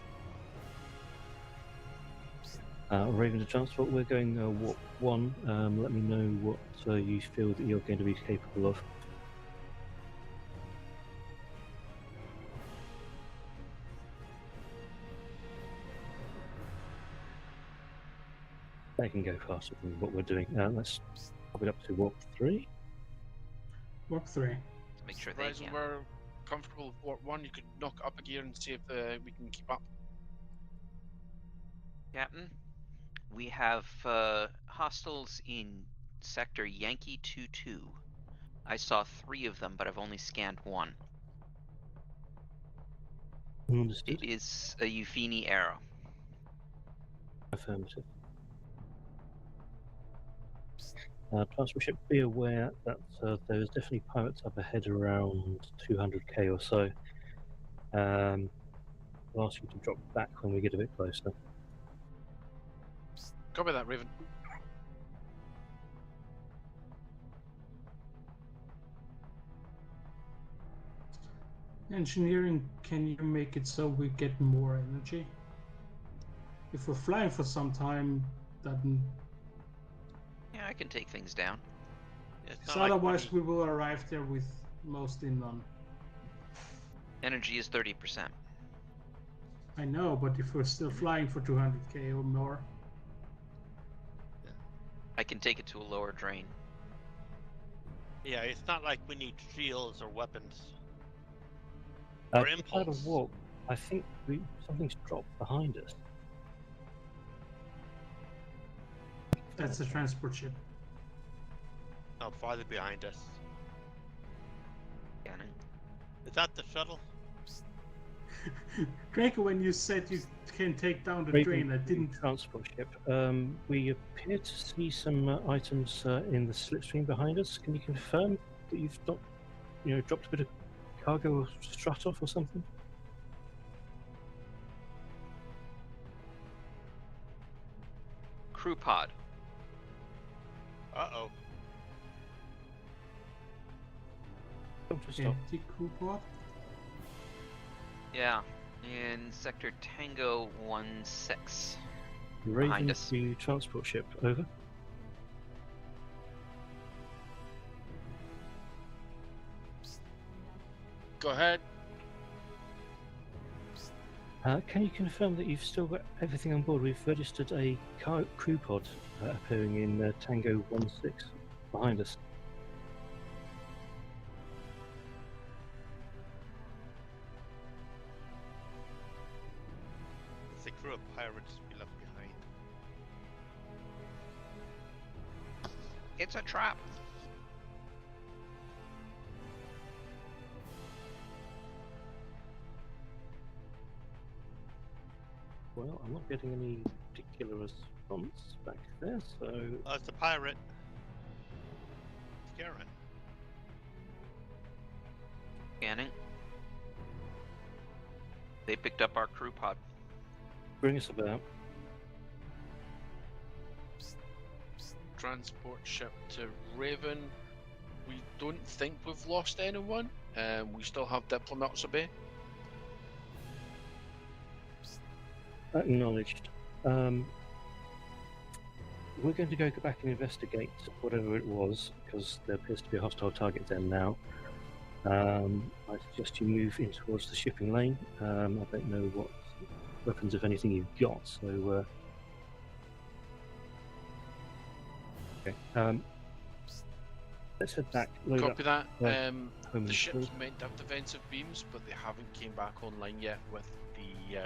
Raven to transport, we're going warp 1. Let me know what you feel that you're going to be capable of. They can go faster than what we're doing. Let's pop it up to warp 3. Warp 3. To make sure they Horizon, can. we're comfortable with warp 1. You could knock it up a gear and see if we can keep up. Captain, we have hostiles in sector Yankee 22. I saw 3 of them, but I've only scanned 1. Understood. It is a Euphini arrow. Affirmative. Transport ship, be aware that there's definitely pirates up ahead around 200k or so. I'll ask you to drop back when we get a bit closer. Copy that, Raven. Engineering, can you make it so we get more energy? If we're flying for some time, then Yeah, I can take things down. It's so not like otherwise when we will arrive there with mostly none. Energy is 30%. I know, but if we're still flying for 200k or more, I can take it to a lower drain. Yeah, it's not like we need shields or weapons. Or Or out impulse. of warp, I think something's dropped behind us. that's a transport ship. No, farther behind us. Scanning. Is that the shuttle? Draco, when you said you can take down the Raven drain, I to didn't. transport ship. We appear to see some items in the slipstream behind us. Can you confirm that you've not, dropped a bit of cargo or strut off or something? Crew pod. Uh-oh. Don't just stop. Anti-crew pod? Yeah, in sector Tango 16. Raven behind us. to transport ship. Over. Go ahead. Can you confirm that you've still got everything on board? We've registered a crew pod appearing in Tango 16 behind us. It's a crew of pirates we left behind. It's a trap. Well, I'm not getting any particular response back there, so Oh, it's a pirate. Scaring. Scanning. They picked up our crew pod. bring us about. transport ship to Raven. We don't think we've lost anyone. We still have diplomats obey. Acknowledged. We're going to go back and investigate whatever it was, because there appears to be a hostile target there now. I suggest you move in towards the shipping lane. I don't know what weapons, if anything, you've got, so... Okay. Let's head back. Copy that. home The ships field. meant to have defensive beams, but they haven't came back online yet with the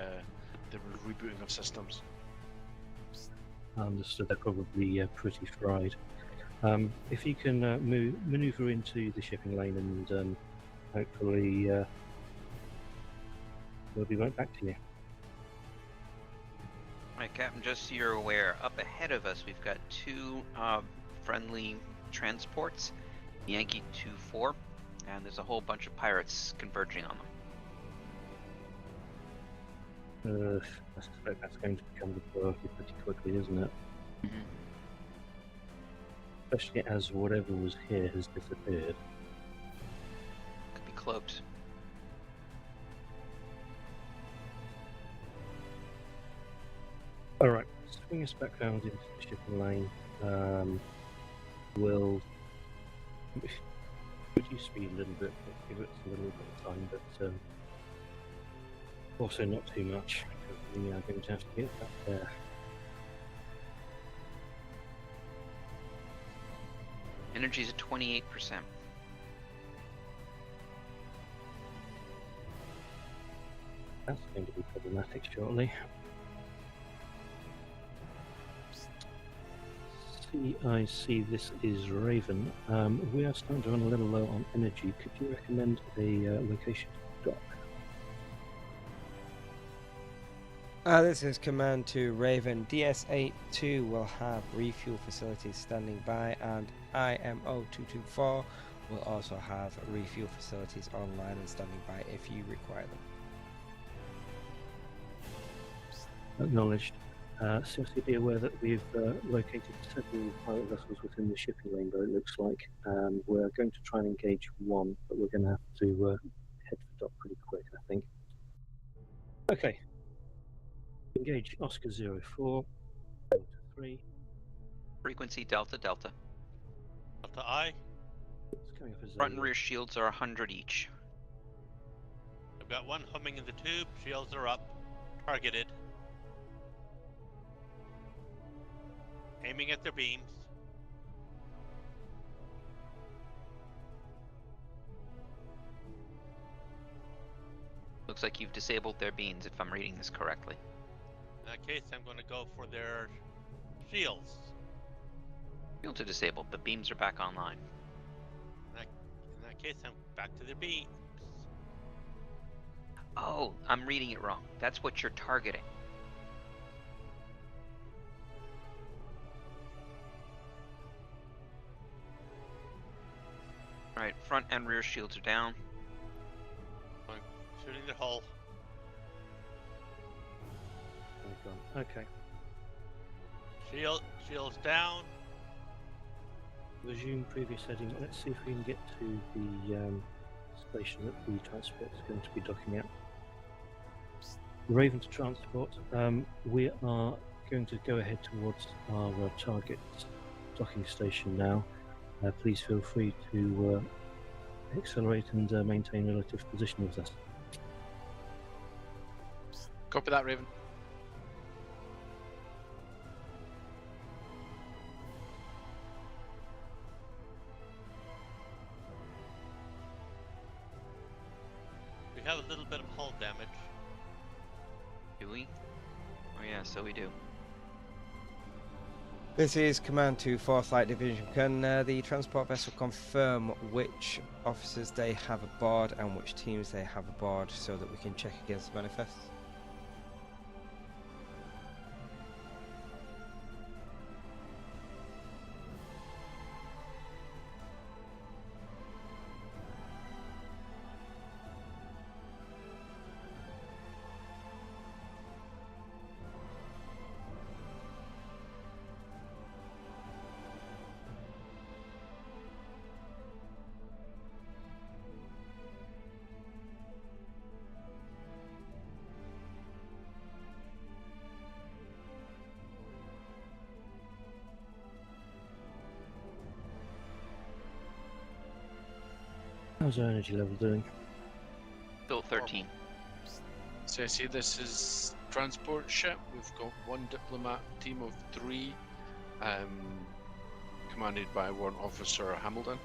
rebooting of systems. Understood. They're probably pretty fried. If you can maneuver into the shipping lane, and hopefully we'll be right back to you. Right, Captain, just so you're aware, up ahead of us we've got two friendly transports, Yankee 2-4, and there's a whole bunch of pirates converging on them. I suspect that's going to become the priority pretty quickly, isn't it? Mm-hmm. Especially as whatever was here has disappeared. Could be cloaked. Alright, swing us back round into the shipping lane. We'll reduce speed a little bit, give it a little bit of time, but also not too much, because we are going to have to get back there. Energy's at 28%. That's going to be problematic shortly. I see this is Raven. We are starting to run a little low on energy. Could you recommend a location to dock? This is command to Raven. DS82 will have refuel facilities standing by, and IMO224 will also have refuel facilities online and standing by if you require them. Acknowledged. Seriously, be aware that we've located several pilot vessels within the shipping lane, though it looks like. We're going to try and engage one, but we're going to have to head for dock pretty quick, I think. Okay. Engage Oscar 04, Delta 3. Frequency Delta Delta. Delta I. It's coming up as Front and a- rear shields are 100 each. I've got one humming in the tube. Shields are up. Targeted. Aiming at their beams. Looks like you've disabled their beams, if I'm reading this correctly. In that case, I'm going to go for their shields. Shields are disabled, but beams are back online. In that case, I'm back to their beams. Oh, I'm reading it wrong. That's what you're targeting. Alright, front and rear shields are down. I'm shooting their hull. Okay. Shields down. Resume previous heading. Let's see if we can get to the station that the transport is going to be docking at. Raven to transport. We are going to go ahead towards our target docking station now. Please feel free to accelerate and maintain relative position with us. Copy that, Raven. We have a little bit of hull damage. Do we? Oh yeah, so we do. This is command to 4th Light Division. Can the transport vessel confirm which officers they have aboard and which teams they have aboard so that we can check against the manifests? How's our energy level doing? Still 13. So I see this is transport ship. We've got one diplomat team of 3, commanded by Warrant Officer Hamilton.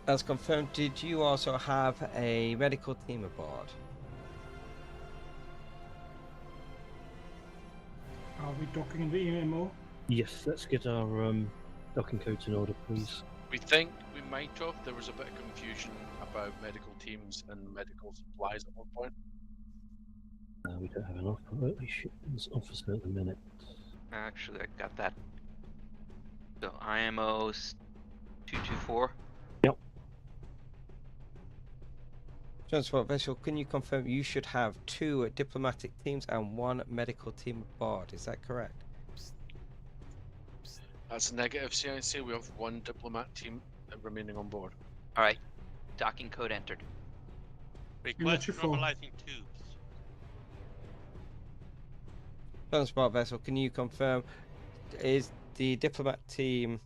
As confirmed, did you also have a medical team aboard? Are we docking the EMO? Yes, let's get our docking codes in order, please. We think we might have. There was a bit of confusion about medical teams and medical supplies at one point. We don't have enough officer at the minute. Actually, I got that. So IMO 224. Transport vessel, can you confirm you should have 2 diplomatic teams and 1 medical team aboard? Is that correct? That's a negative, CIC. We have 1 diplomat team remaining on board. All right. Docking code entered. Request your phone. normalizing tubes. Transport vessel, can you confirm is the diplomat team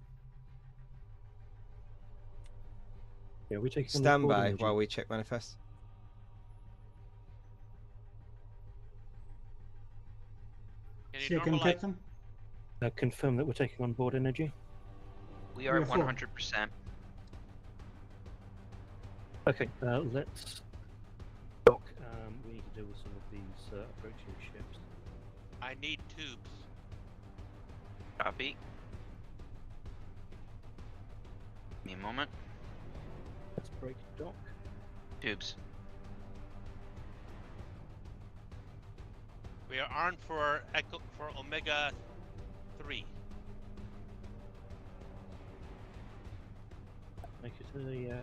Yeah, we taking standby while we check manifest? Can you Second, normalize? Captain. Confirm that we're taking on board energy. We are at We're full. 100%. Okay, let's dock. We need to deal with some of these approaching ships. I need tubes. Copy. Give me a moment. Let's break dock. Tubes. We are armed for Echo for Omega 3. Make it to the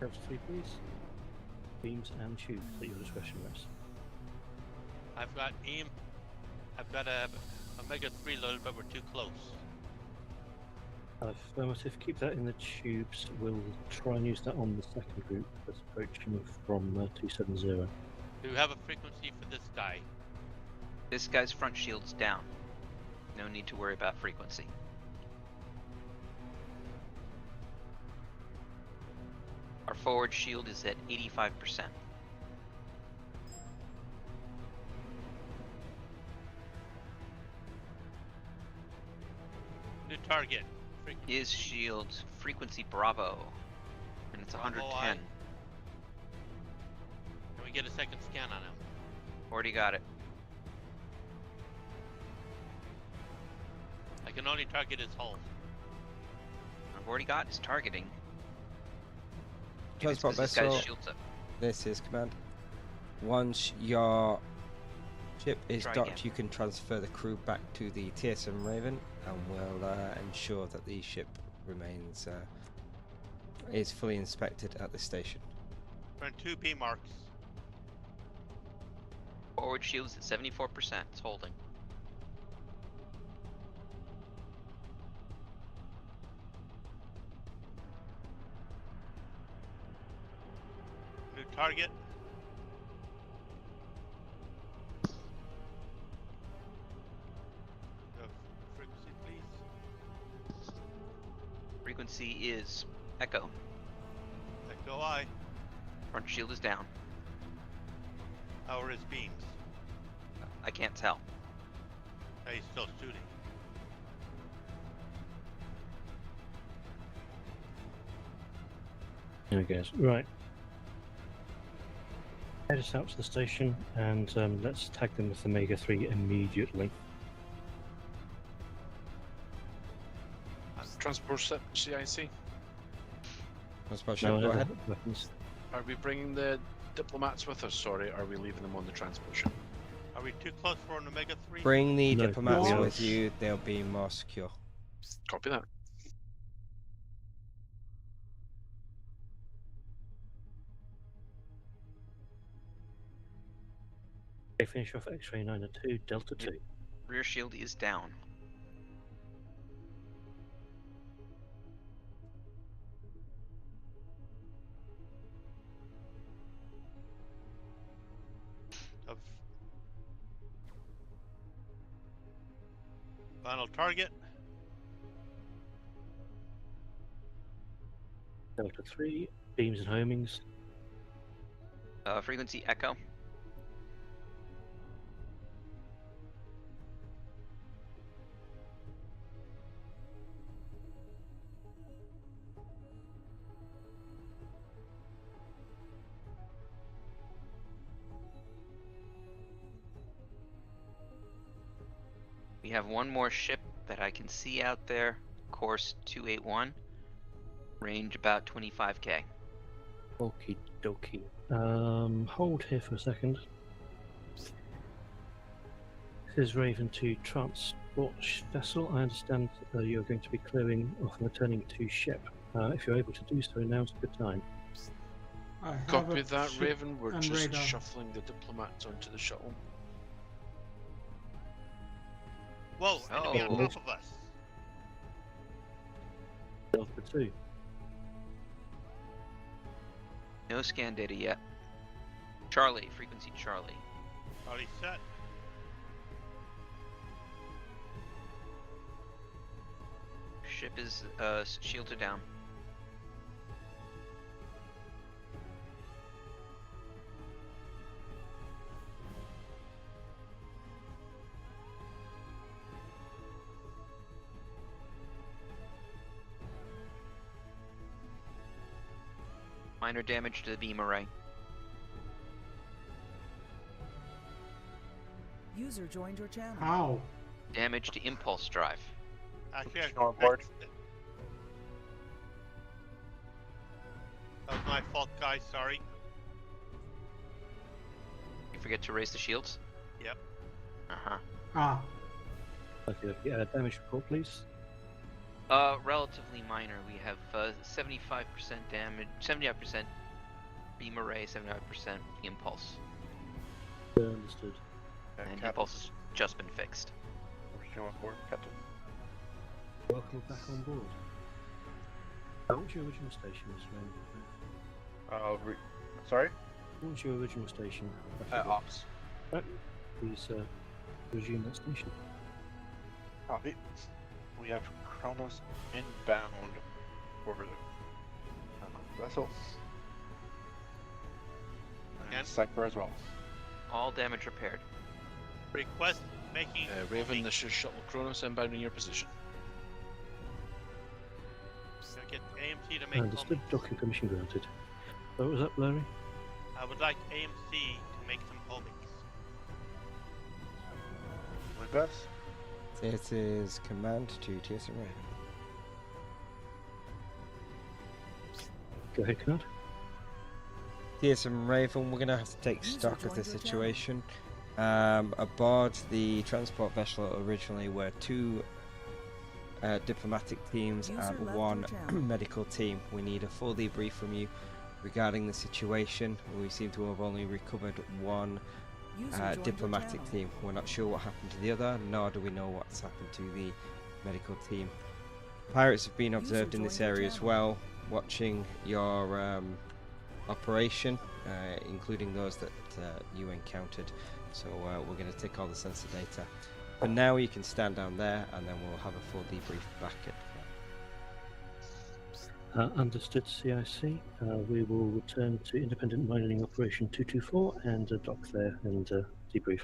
Delta 3, please. Beams and tubes at your discretion, reps. I've got aim. I've got a Omega 3 loaded, but we're too close. Affirmative. Keep that in the tubes. We'll try and use that on the second group that's approaching from 270. Do you have a frequency for this guy? This guy's front shield's down. No need to worry about frequency. Our forward shield is at 85%. New target. His shield's frequency Bravo. And it's Bravo 110. Can we get a second scan on him? Already got it. I can only target his hull. I've already got his targeting. Maybe it's Transport 'cause this guy's vessel, shield's up. this is command. Once your ship is Try docked, again. you can transfer the crew back to the TSN Raven, and we'll ensure that the ship remains is fully inspected at the station. We're in 2 B marks. Forward shield's at 74%. It's holding. New target. Frequency, please. Frequency is Echo. Echo I. Front shield is down. How are his beams? I can't tell. He's still shooting. There it goes. Right. Head us out to the station and let's tag them with the Omega 3 immediately. Transport ship, CIC. Transport ship, No, go other ahead. weapons. Are we bringing the diplomats with us? Sorry, are we leaving them on the transport ship? Are we too close for an Omega 3? Bring the No, diplomats no. with you, they'll be more secure. Copy that. Okay, finish off X-ray 902, Delta 2. Rear shield is down. Of Final target. Delta 3, beams and homings. Frequency echo. We have one more ship that I can see out there. Course 281. Range about 25k. Okie dokie. Hold here for a second. This is Raven 2 transport vessel. I understand you're going to be clearing off and returning to ship. If you're able to do so, now's a good time. I have Copy a that, ship Raven. We're and just radar. shuffling the diplomats onto the shuttle. Whoa, enemy on Oh. top of us. Delta 2. No scan data yet. Charlie, frequency Charlie. Already set. Ship is shields are down. Minor damage to the beam array. User joined your channel. How? Damage to impulse drive. Actually, Show on board. That was my fault, guys. Sorry. You forget to raise the shields? Yep. Uh-huh. Ah, Okay, damage report, please. Relatively minor. We have 75% damage, 75% beam array, 75% impulse. Understood. And Captain. impulse has just been fixed. Show on board, Captain. Welcome back on board. What was your original station, Mr. Raven? Sorry? What was your original station? I forget. Ops. Please resume that station. Copy. We have Kronos inbound for the vessel. Again? And Cypher as well. All damage repaired. Request making. Raven, homing. this is Shuttle Kronos inbound in your position. Gonna get AMC to make Understood. homing. Docking permission granted. What was that, Larry? I would like AMC to make some homings. My best. It is command to TSN Raven. Go ahead, Canard. TSN Raven, we're going to have to take User stock of the joined your situation. Aboard the transport vessel originally were two diplomatic teams User and left one your channel. medical team. We need a full debrief from you regarding the situation. We seem to have only recovered one User joined your diplomatic channel. team. We're not sure what happened to the other, nor do we know what's happened to the medical team. Pirates have been User observed in this joined your area as channel. well, watching your operation, including those that you encountered. So we're going to take all the sensor data. For now, you can stand down there, and then we'll have a full debrief back at. Understood, CIC. We will return to Independent Mining Operation 224 and dock there and debrief.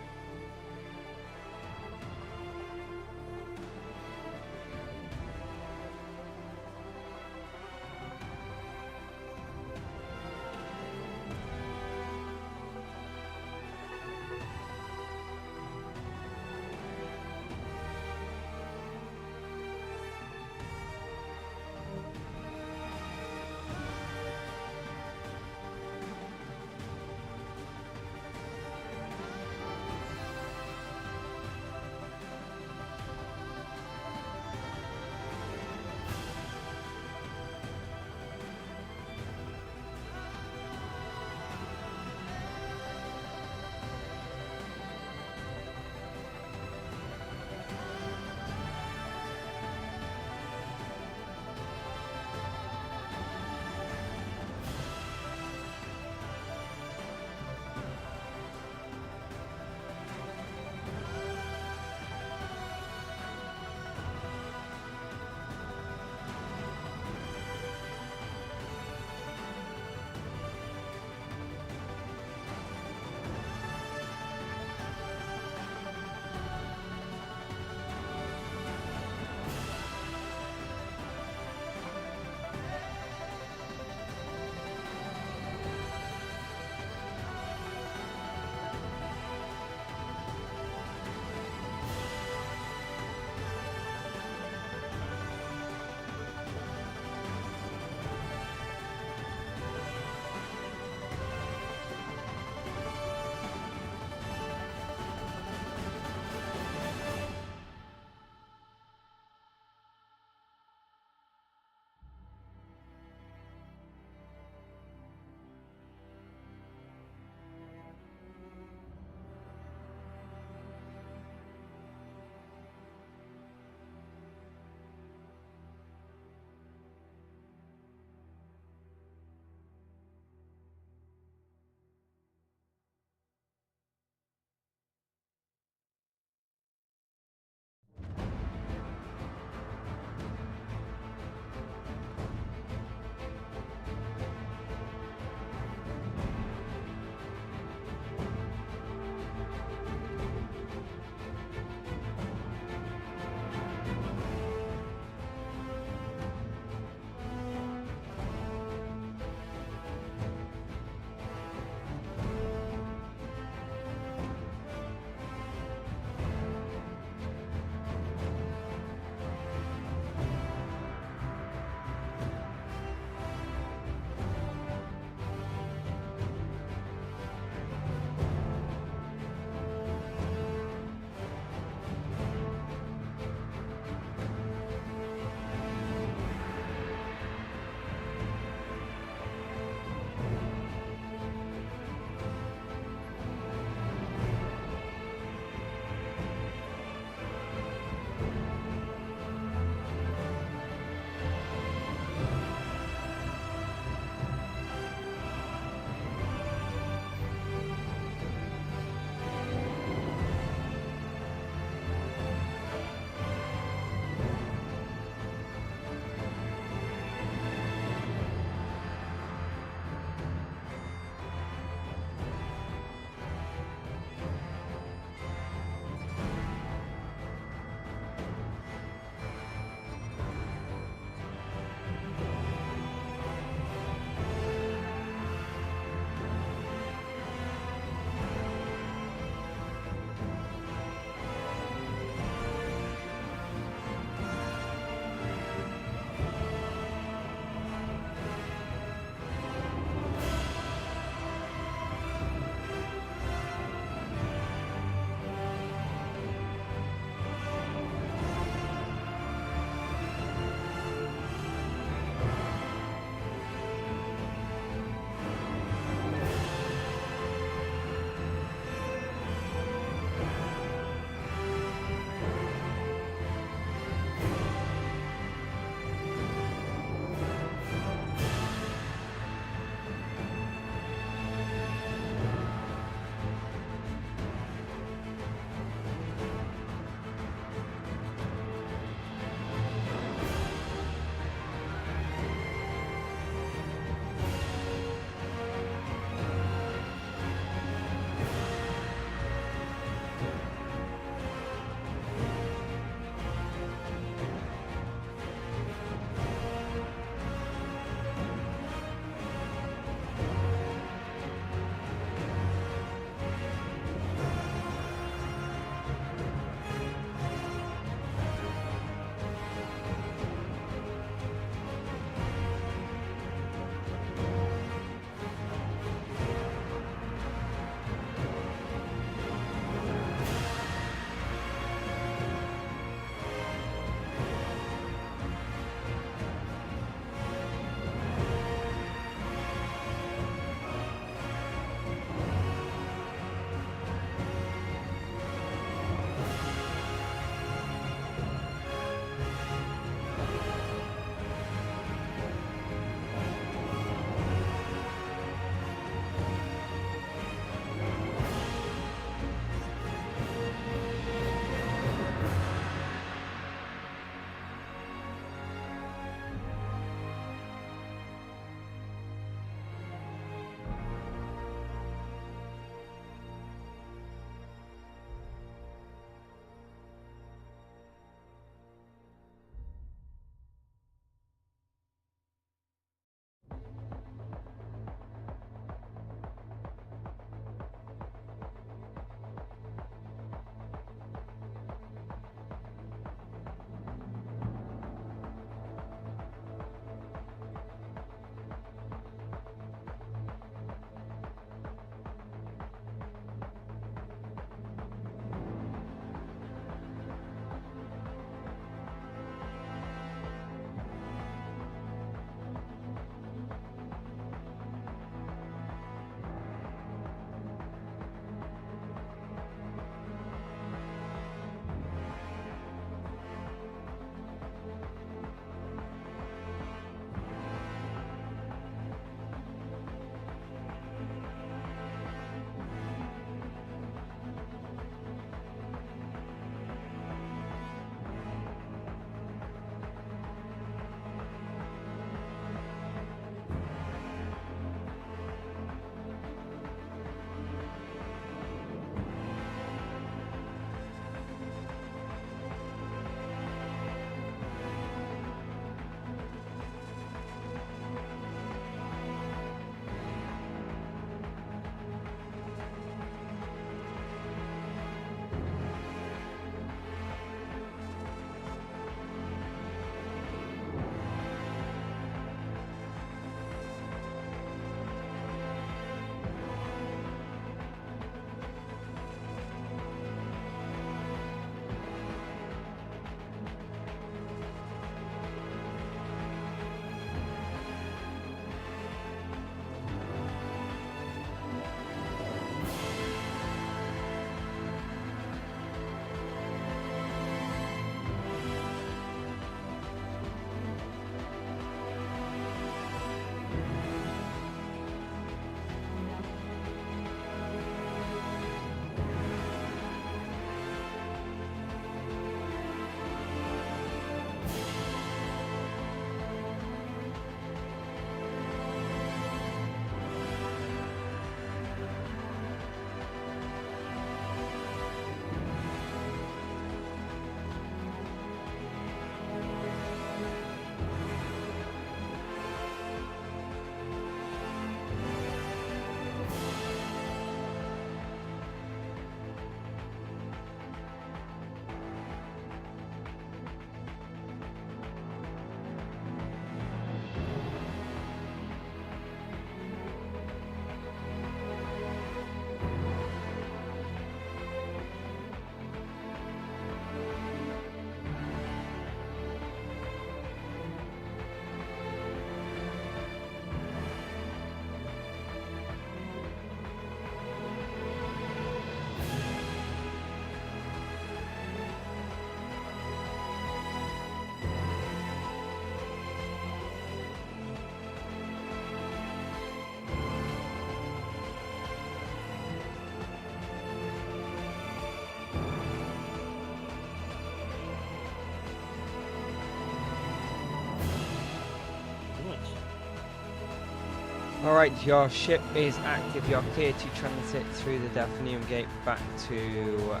Alright, your ship is active. You're clear to transit through the Delphinium Gate back to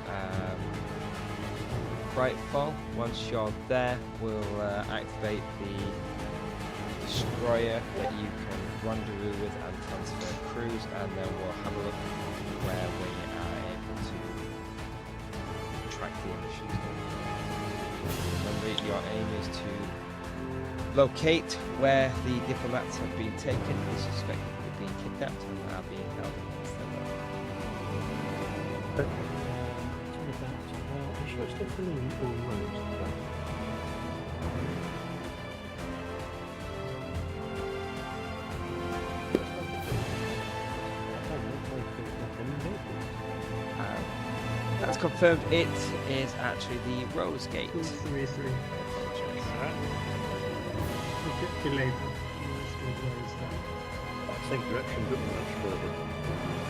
Brightfall. Once you're there, we'll activate the destroyer that you can rendezvous with and transfer crews, and then we'll have a look where we are able to track the emissions. Remember, your aim is to locate where the diplomats have been taken, who suspect they've been kidnapped and are being held against their will. Actually, it's definitely all roads. That's confirmed. It is actually the Rose Gate. 233. I apologise. Delayed. Same direction, but much further.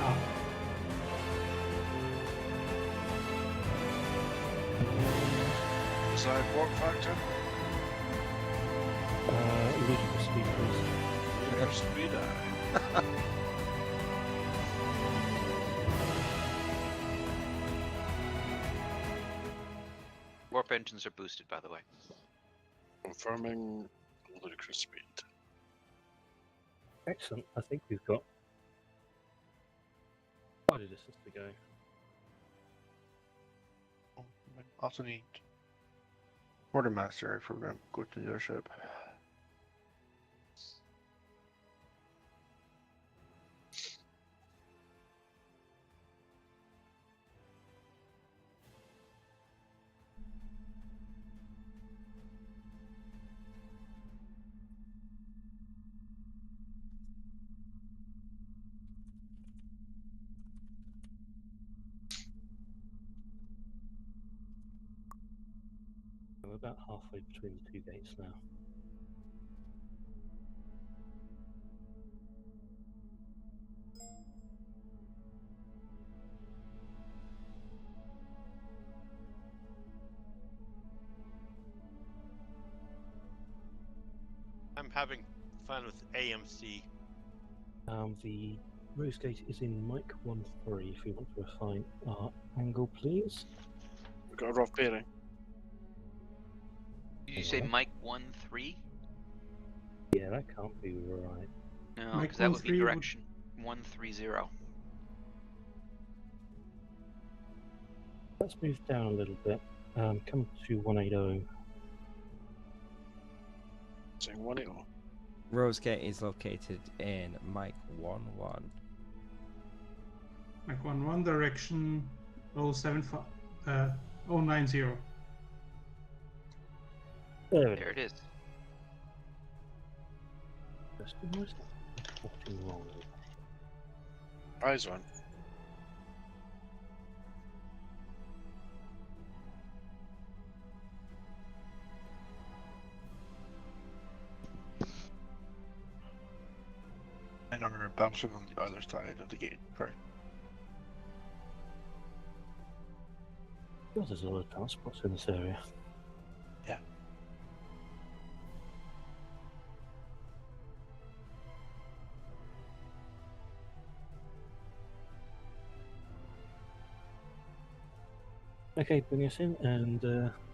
Ah. Desired warp factor. Reasonable speed, please. There's speed. Warp engines are boosted, by the way. Confirming ludicrous speed. Excellent. I think we've got quite a distance to go. Also need quartermaster if we're going to go to your ship. We're about halfway between the two gates now. I'm having fun with AMC. The Rose Gate is in Mike 13. If you want to refine our angle, please. We've got a rough bearing. Did you say Mike 13? Yeah, that can't be right. No, Mike because that would be 13 would- direction 130. Let's move down a little bit. Come to 180. Saying 180. Rose Gate is located in Mike 11. Like 1 direction 075 090. There it There it is. is. Where's that reporting wrong? Eyes on. And are bouncing on the other side of the gate, correct? Oh, there's a lot of transports in this area. Yeah. Okay, bring us in, and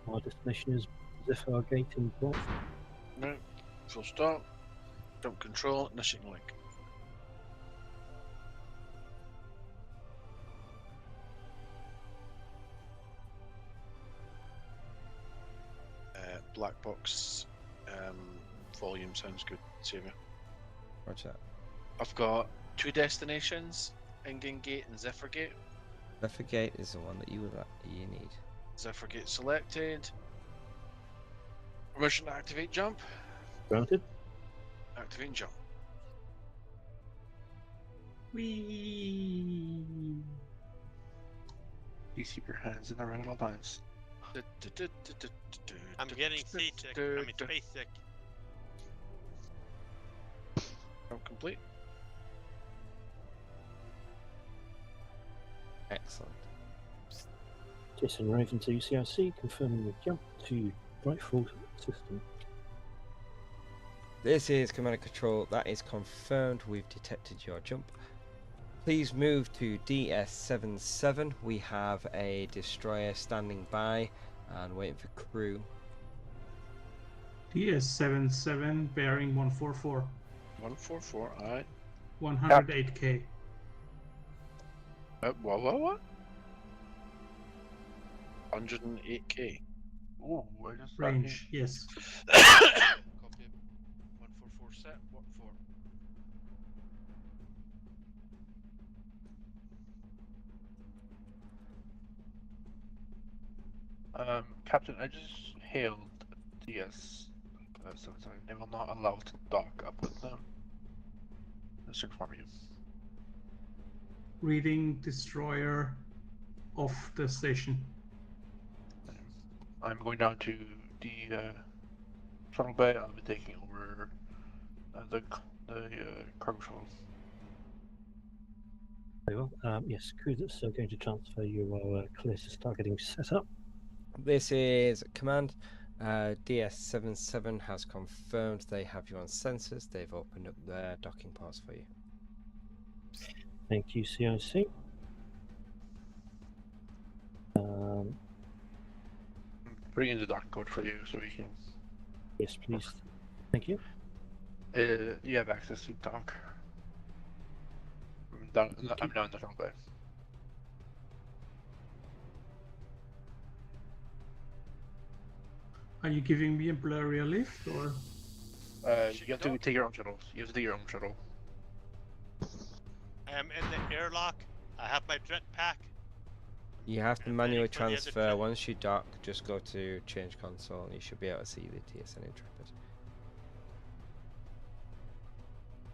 our destination is Zephyr Gate in Brighton. No. Full stop. Jump control. Initiating link. Black box volume sounds good, Savior. Watch that. I've got 2 destinations, Ingen Gate and Zephyr Gate. Zephyr Gate is the one that you need. Zephyr Gate selected. Permission to activate jump. Granted. Activate jump. Whee! Please keep your hands in the ring at all times. I'm getting seasick. I mean space sick. Jump complete. Excellent. TSN Raven to UCRC, confirming the jump to Brightfall system. This is Command and Control. That is confirmed. We've detected your jump. Please move to DS77. We have a destroyer standing by and waiting for crew. DS77 bearing 144. 144, alright. 108k. What? 108k. Ooh, I just Range, yes. Copy. 144 set. What for? Captain, I just hailed DS. Sometimes they will not allow to dock up with them. Let's inform you. Reading destroyer off the station. I'm going down to the shuttle bay. I'll be taking over the cargo shuttle. Very well. Yes, crew that's going to transfer, you are clear to start getting set up. This is Command. DS77 has confirmed they have you on sensors. They've opened up their docking ports for you. Thank you, CIC. Bring in the dock code for you so we can. Yes, please. Thank you. You have access to dock. I'm down in the shuttle bay. Are you giving me a blurry lift or? You have to take your own shuttle. You have to take your own shuttle. I am in the airlock. I have my jetpack. You have to I'm manually ready for the other transfer. jet. Once you dock, just go to change console and you should be able to see the TSN Intrepid.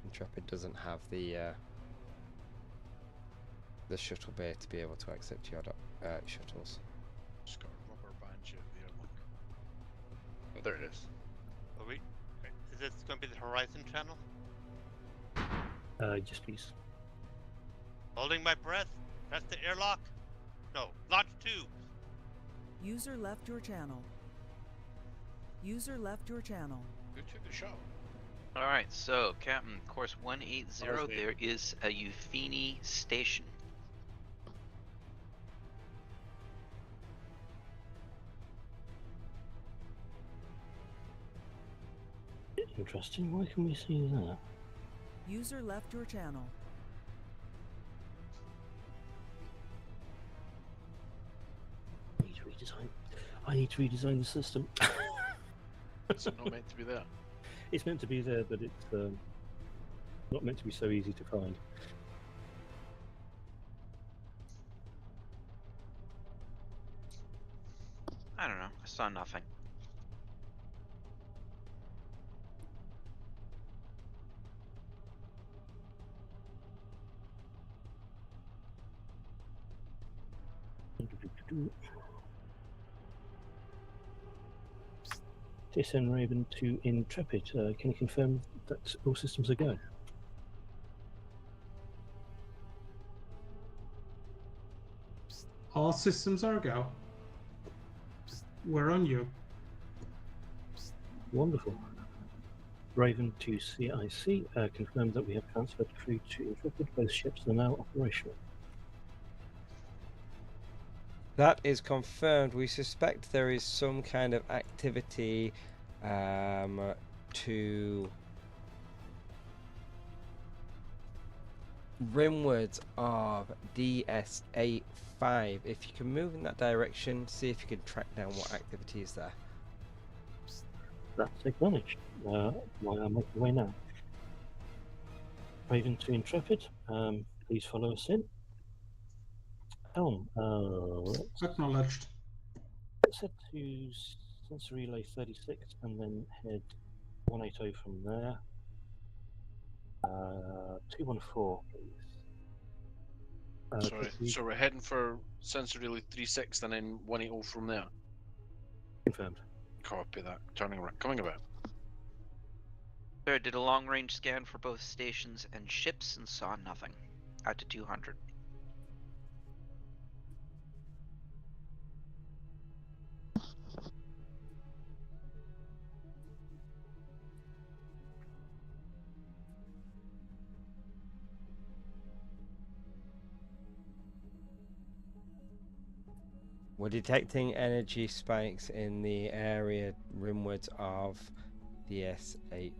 Intrepid doesn't have the shuttle bay to be able to accept your shuttles. Just got a rubber band you at the airlock. Oh, there it is. Are we? Is this going to be the Horizon channel? Yes, please. Holding my breath. Press the airlock. No, launch tubes. User left your channel. User left your channel. Who took the shot? All right, so Captain, course 180. That was me. There is a Euphini station. Interesting. Why can we see that? User left your channel. I need to redesign the system. It's not meant to be there. It's meant to be there, but it's not meant to be so easy to find. I don't know. I saw nothing. TSN Raven to Intrepid. Can you confirm that all systems are go? All systems are go. We're on you. Wonderful. Raven to CIC. Confirmed that we have transferred crew to Intrepid. Both ships are now operational. That is confirmed. We suspect there is some kind of activity to rimwards of DS85. If you can move in that direction, see if you can track down what activity is there. That's acknowledged. I'll make the way now. Raven to Intrepid. Please follow us in. Helm. Acknowledged. Let's head to sensor relay 36 and then head 180 from there. 214, please. Sorry, so we're heading for sensor relay 36 and then 180 from there. Confirmed. Copy that. Turning around. Coming about. Sir, did a long-range scan for both stations and ships and saw nothing. Out to 200. We're detecting energy spikes in the area rimwards of the S85.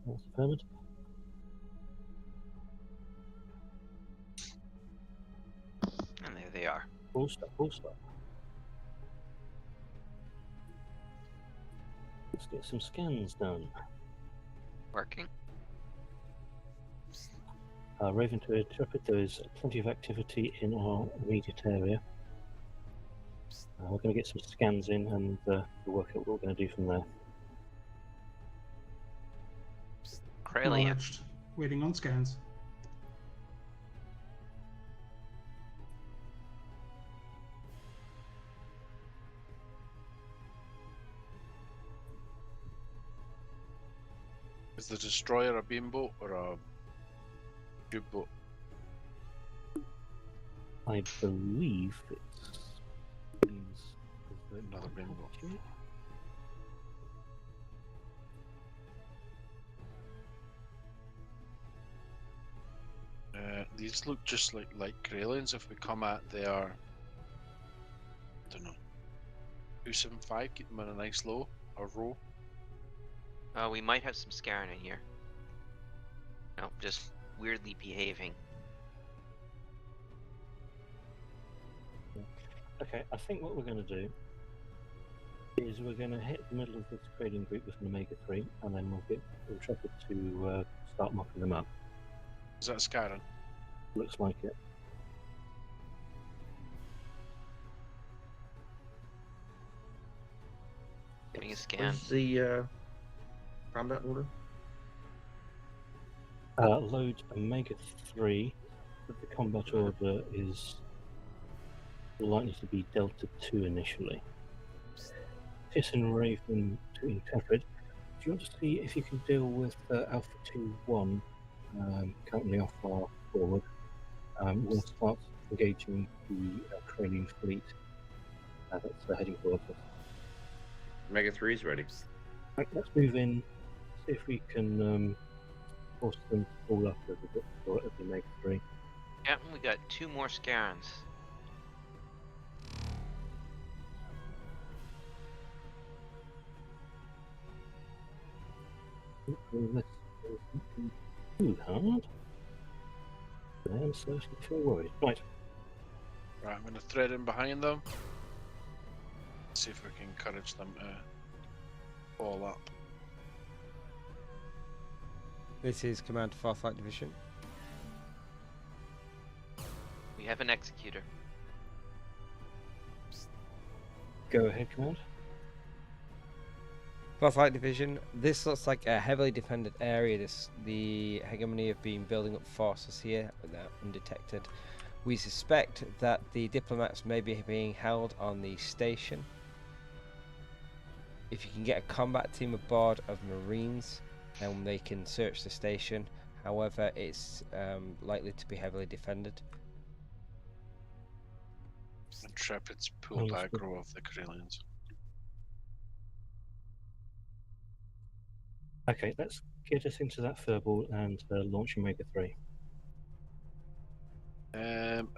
That's affirmative. And there they are. Full stop, full stop. Let's get some scans done. Working. Raven to Intrepid, there is plenty of activity in our immediate area. We're going to get some scans in and we'll work out what we're going to do from there. Kralian. Acknowledged. Waiting on scans. Is the destroyer a beamboat or a tube boat? I believe it's Another beamboat. These look just like light Kralians. If we come at their, I don't know, 275, keep them in a nice low or row. We might have some Scaran in here. No, just weirdly behaving. Okay, I think what we're going to do is we're going to hit the middle of this trading group with an Omega 3, and then we'll get Intrepid to start mopping them up. Is that Scaran? Looks like it. Getting a scan. Where's the combat order? Load Omega 3, but the combat order is likely to be Delta 2 initially. TSN Raven to Intrepid. Do you want to see if you can deal with Alpha 2-1 currently off our forward? We'll start engaging the Kralian fleet that's heading towards us. Omega 3 is ready. Right, let's move in, see if we can force them to pull up a little bit for the Omega 3. Captain, we got 2 more Scarans. This isn't too hard. I'm starting to feel worried. Right. Right, I'm going to thread in behind them. See if we can encourage them to fall up. This is Command Farflight Division. We have an Executor. Go ahead, Command. Farflight Division. This looks like a heavily defended area. The hegemony have been building up forces here, but they're undetected. We suspect that the diplomats may be being held on the station. If you can get a combat team aboard of Marines, then they can search the station. However, it's likely to be heavily defended. Intrepid's pulled aggro of the Kralians. Okay, let's get us into that furball and launch Omega 3.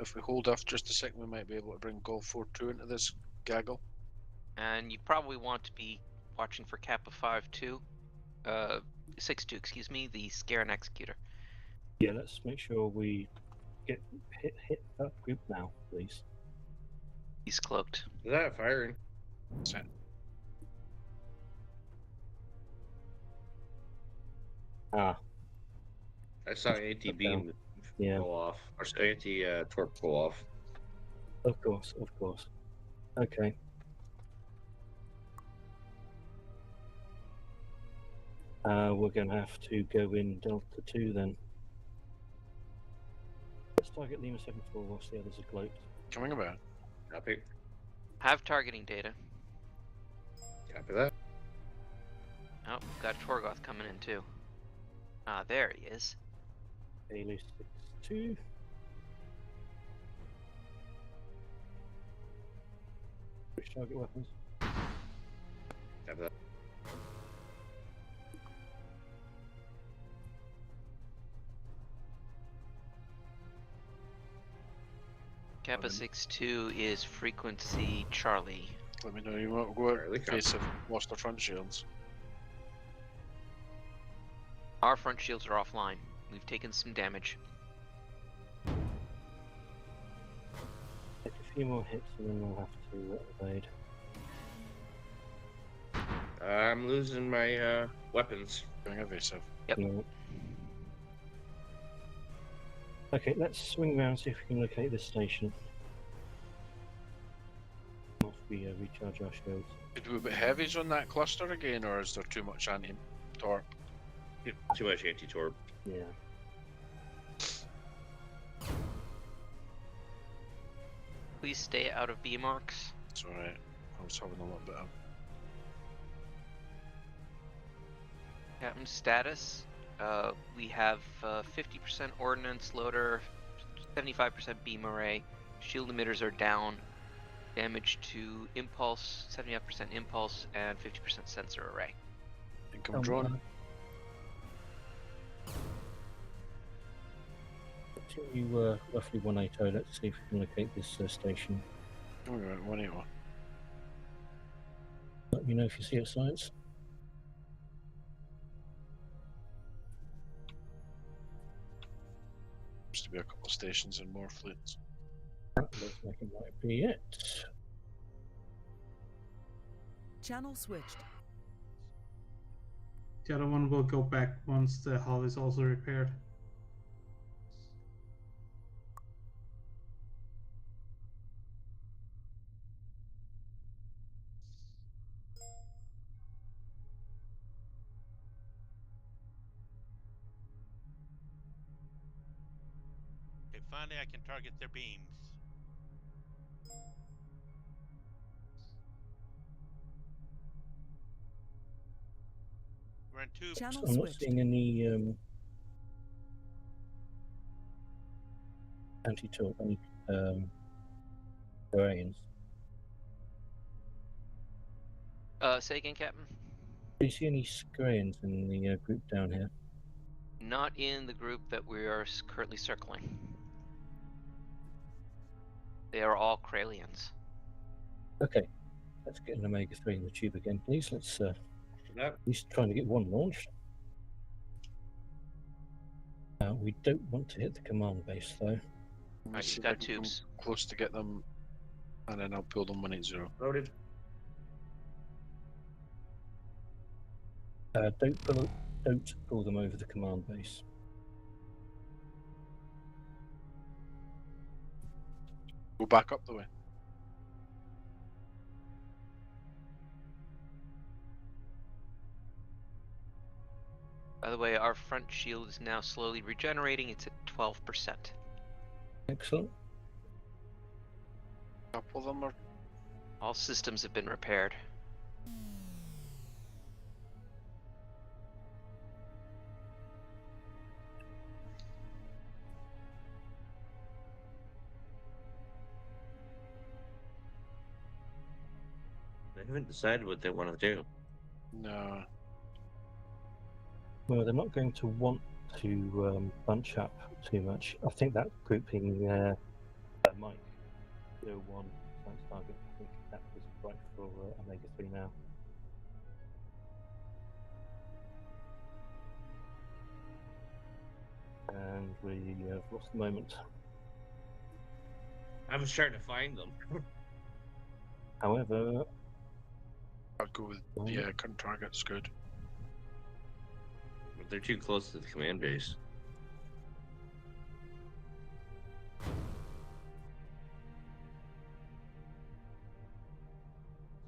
If we hold off just a second, we might be able to bring Golf 4-2 into this gaggle. And you probably want to be watching for Kappa 5-2. 6-2, excuse me, the Scaran Executor. Yeah, let's make sure we hit that group now, please. He's cloaked. Is that firing? Set. Ah, I saw anti-beam yeah. go off, or anti-torp go off. Of course, of course. Okay. We're going to have to go in Delta 2 then. Let's target Lima 74 whilst the others are cloaked. Coming about. Copy. Have targeting data. Copy that. Oh, we've got Torgoth coming in too. Ah, there he is. Bailey 6-2. Which target weapons? Copy that. Kappa 6-2 is frequency Charlie. Let me know you want to go Charlie, out face if lost our front shields. Our front shields are offline. We've taken some damage. Take a few more hits and then we'll have to evade. I'm losing my weapons. Going evasive. Yep. No. Okay, let's swing around and see if we can locate this station. Whilst we recharge our shields. Did we put heavies on that cluster again, or is there too much anti-torp? Too much anti-torp. Yeah. Please stay out of B marks. It's alright. I was having a little bit of. Captain status. We have 50% ordnance loader, 75% beam array. Shield emitters are down. Damage to impulse, 75% impulse, and 50% sensor array. Income drone. Continue roughly 180. Let's see if we can locate this station. Alright, 181. Let me know if you see it, science. Seems to be a couple of stations and more fleets. Looks like it might be it. Channel switched. The other one will go back once the hull is also repaired. Okay, finally I can target their beams. We're in two. Channel I'm not switched. seeing any anti-torp, any Hyperions. Say again, Captain? Do you see any Scrayans in the group down here? Not in the group that we are currently circling. They are all Kralians. Okay, let's get an Omega-3 in the tube again, please. Let's Yep. at least trying to get one launched. We don't want to hit the command base, though. Alright, See you've if I got can come tubes. close to get them, and then I'll pull them 180. Loaded. Don't pull them over the command base. Go back up the way. By the way, our front shield is now slowly regenerating. It's at 12%. Excellent. A couple of them are. All systems have been repaired. They haven't decided what they want to do. No. Well, they're not going to want to bunch up too much. I think that grouping there, Mike, 01, science target, I think that was right for Omega-3 now. And we have lost the moment. I was trying to find them. However, I'd go with current target's good. But they're too close to the command base.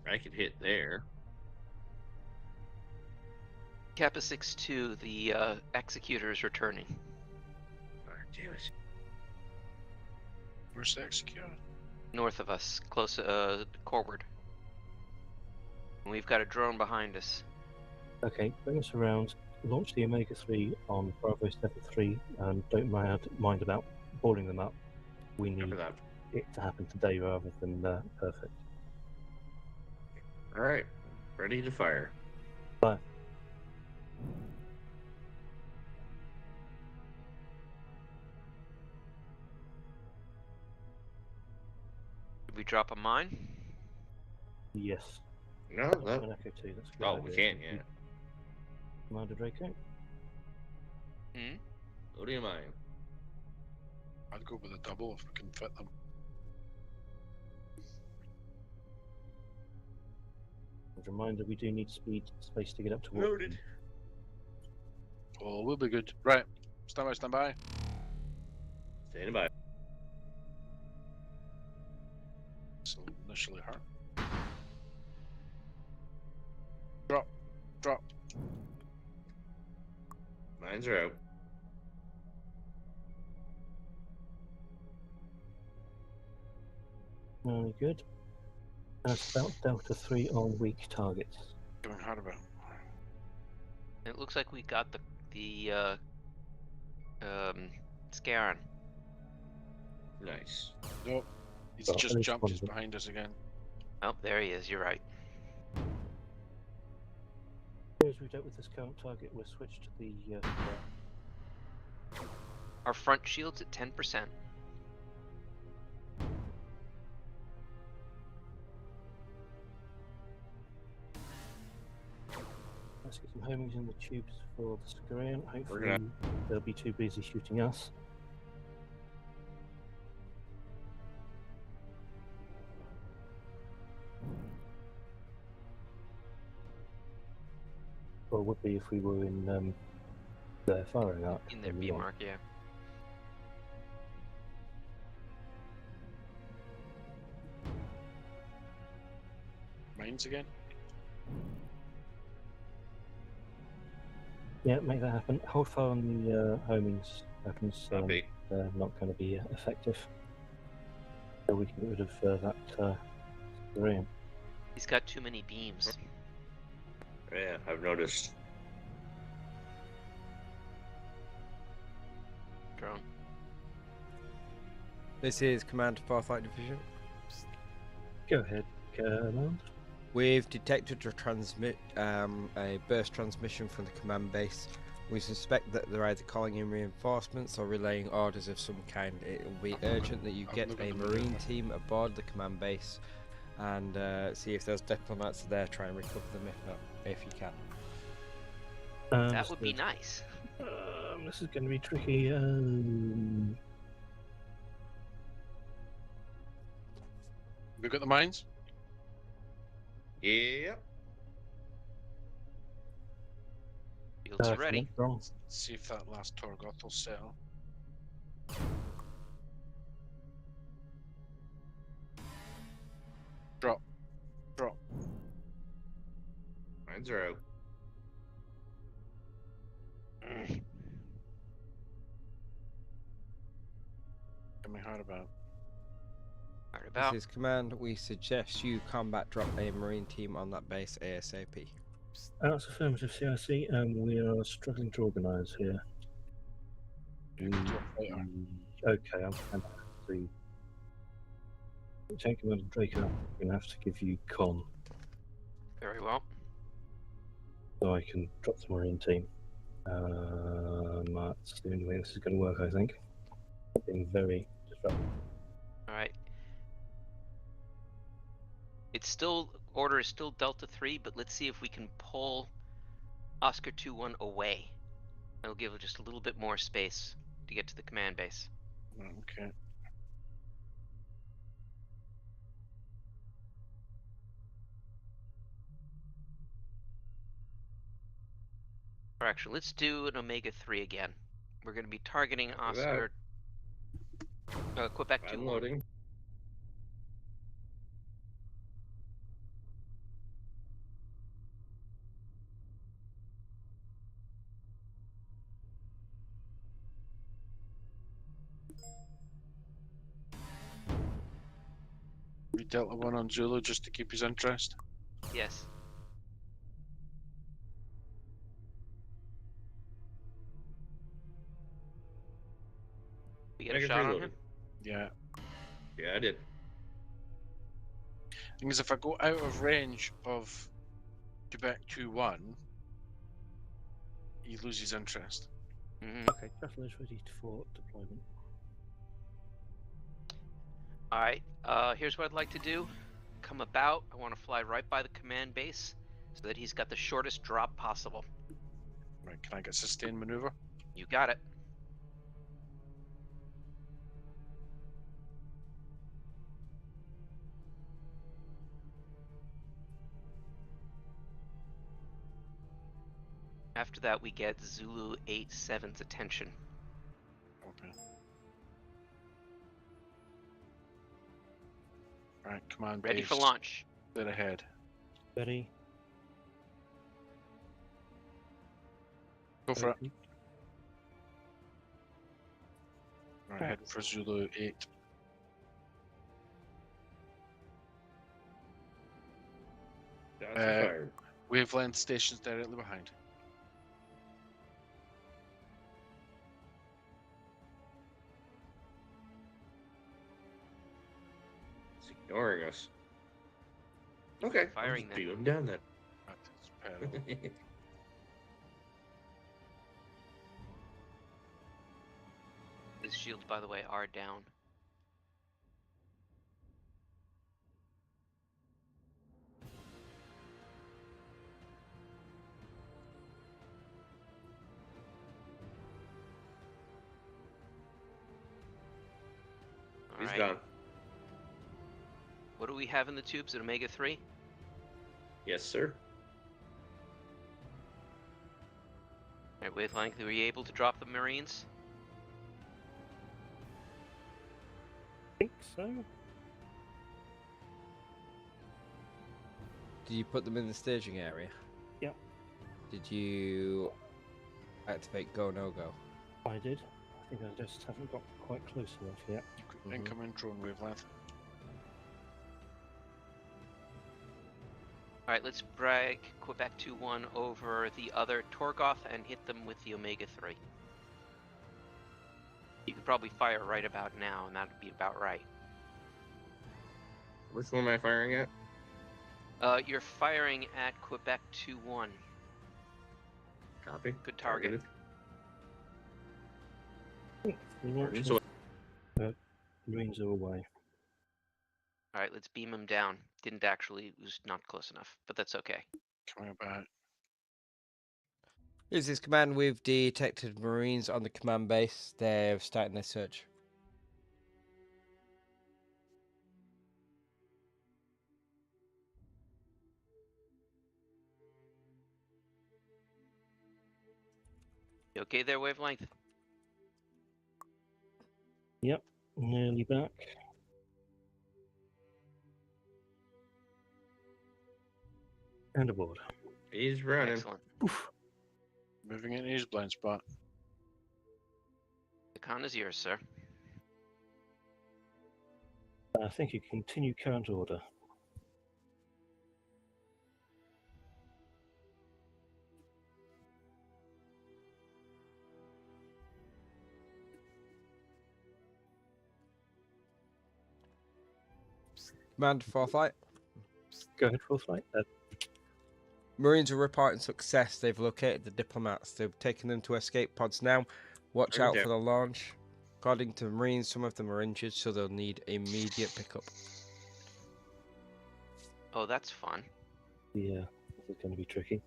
I could hit there. Kappa 6-2, the executor is returning. Oh, damn it. Where's the executor? North of us, close, corward. And we've got a drone behind us. okay, bring us around, launch the Omega-3 on Bravo 73, and don't mind about boarding them up. We need Cover that. it to happen today rather than perfect. All right, ready to fire. Fire. drop a mine? Yes. No, That's no. an Echo 2. That's a good Oh, we idea. can, yeah. Commander Draco. Hmm? What do you mind? I'd go with a double if we can fit them. As a reminder, we do need space to get up to Noted. Oh, we'll be good. Right. Stand by, stand by. Standing by. So initially hurt. Drop. Drop. Mines are out. Very good. That's about Delta 3 on weak targets. Going hard about. It looks like we got the Scaran. Nice. Nope. He's Well, at just least jumped. one He's of them. behind us again. Oh, there he is. You're right. As we dealt with this current target, we'll switch to the Our front shield's at 10%. let's get some homings in the tubes for the Scarian. Hopefully gonna- they'll be too busy shooting us. Well, would be if we were in their firing arc. In their then we B won't. mark, yeah. Mines again. Yeah, make that happen. Hold fire on the homings weapons. Copy. They're not going to be effective. So we can get rid of that Scarian. He's got too many beams. Yeah, I've noticed. Drone. This is Command Farfight Division. Go ahead, Command. We've detected a burst transmission from the command base. We suspect that they're either calling in reinforcements or relaying orders of some kind. It will be urgent that you I'm get looking a at the marine movement. team aboard the command base and see if those diplomats are there. Try and recover them if you can. That would be Understood. nice. This is going to be tricky. We got the mines. Yep. Shields ready. Wrong. See if that last Torgoth will settle. Drop. Drop. Mines are out. Get me hard about. Hard about. This is Command. We suggest you combat drop a marine team on that base ASAP. That's affirmative, CIC, and we are struggling to organise here. Okay, I'm going to have to. Tank Commander Draco, I'm going to have to give you con Very well. so I can drop the marine team. That's the only way this is going to work, I think. Being very disruptive. All right. It's still order is still Delta 3, but let's see if we can pull Oscar 2-1 away. That'll give it just a little bit more space to get to the command base. Okay. Or actually, let's do an Omega 3 again. We're going to be targeting Copy that. Oscar Quebec 2-1. Unloading. We Delta 1 on Zulu just to keep his interest. Yes. We get a Mega shot on him? reloaded. Yeah. Yeah, I did. Thing is, if I go out of range of Quebec 2-1, he loses interest. Mm-hmm. Okay, Shuttle is ready for deployment. All right. Here's what I'd like to do. Come about. I want to fly right by the command base so that he's got the shortest drop possible. Right, can I get sustained maneuver? You got it. After that, we get Zulu 87's attention. Okay. Right, command Ready base. for launch. Clear ahead. Ready? Go for it. Open. Right, heading for Zulu 8. Shots fired. Wavelength stations directly behind. It's ignoring us. Okay. Firing I'll just then. beat him down then. Right, it's parallel. His shields, by the way, are down. He's Alright. gone. What do we have in the tubes at Omega 3? Yes, sir. Alright, wavelength, were you able to drop the Marines? I think so. Did you put them in the staging area? Yep. Did you activate go no go? I did. I think I just haven't got quite close enough yet. Incoming drone wavelength. Alright, let's drag Quebec 2-1 over the other Torgoth and hit them with the Omega 3. You could probably fire right about now, and that'd be about right. Which one am I firing at? You're firing at Quebec 2-1. Copy. Good target. Marines away. Marines are away. Alright, let's beam him down. Didn't actually, it was not close enough, but that's okay. Coming about. Is this command? We've detected Marines on the command base. They're starting their search. You okay there, wavelength? Yep, nearly back. And aboard. He's running. Excellent. Moving in his blind spot. The con is yours, sir. I think you continue current order. Command for flight. Go ahead, full flight. Marines are reporting success. They've located the diplomats. They've taken them to escape pods now. Watch out for the launch. According to the Marines, some of them are injured, so they'll need immediate pickup. Oh, that's fun. Yeah, this is going to be tricky.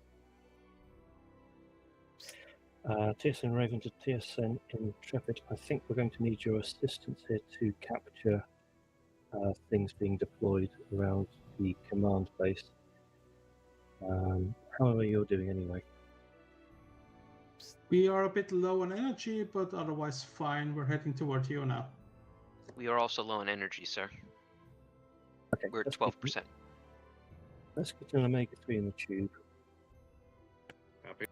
TSN Raven to TSN Intrepid. I think we're going to need your assistance here to capture things being deployed around the command base. However you're doing anyway. We are a bit low on energy, but otherwise fine. We're heading toward you now. We are also low on energy, sir. Okay, We're at 12%. Let's get an Omega 3 in the tube. Copy.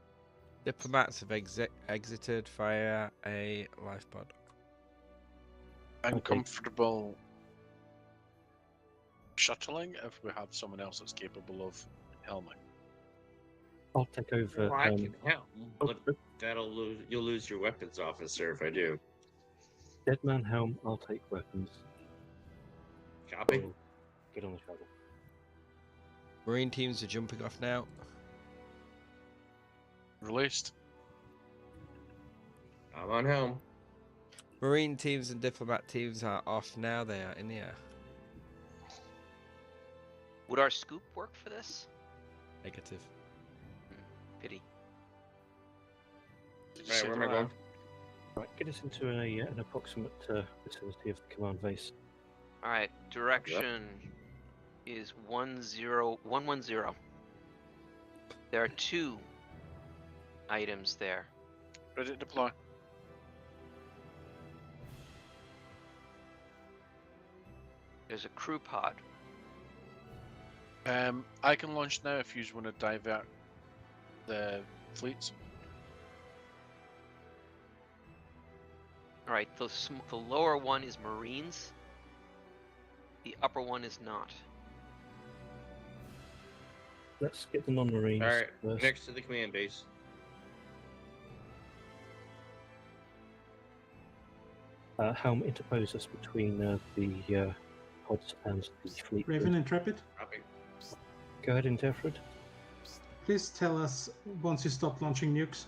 Diplomats have exited via a life pod. I'm Okay. comfortable shuttling if we have someone else that's capable of helming. I'll take over. Well, I can help, but oh, you'll lose your weapons officer if I do. Deadman helm, I'll take weapons. Copy. I'll get on the shuttle. Marine teams are jumping off now. Released. I'm on helm. Marine teams and diplomat teams are off now. They are in the air. Would our scoop work for this? Negative. Pity. Right, where am I going? Right, get us into an approximate vicinity of the command base. All right, direction is 10110. There are 2 items there. Ready to deploy. There's a crew pod. I can launch now if you want to divert the fleets. All right, the lower one is Marines. The upper one is not. Let's get the non-marines All right, first. next to the command base. Helm, interpose us between the pods and the fleet. Raven Intrepid, Copy. Go ahead, Interpret. please tell us once you stop launching nukes.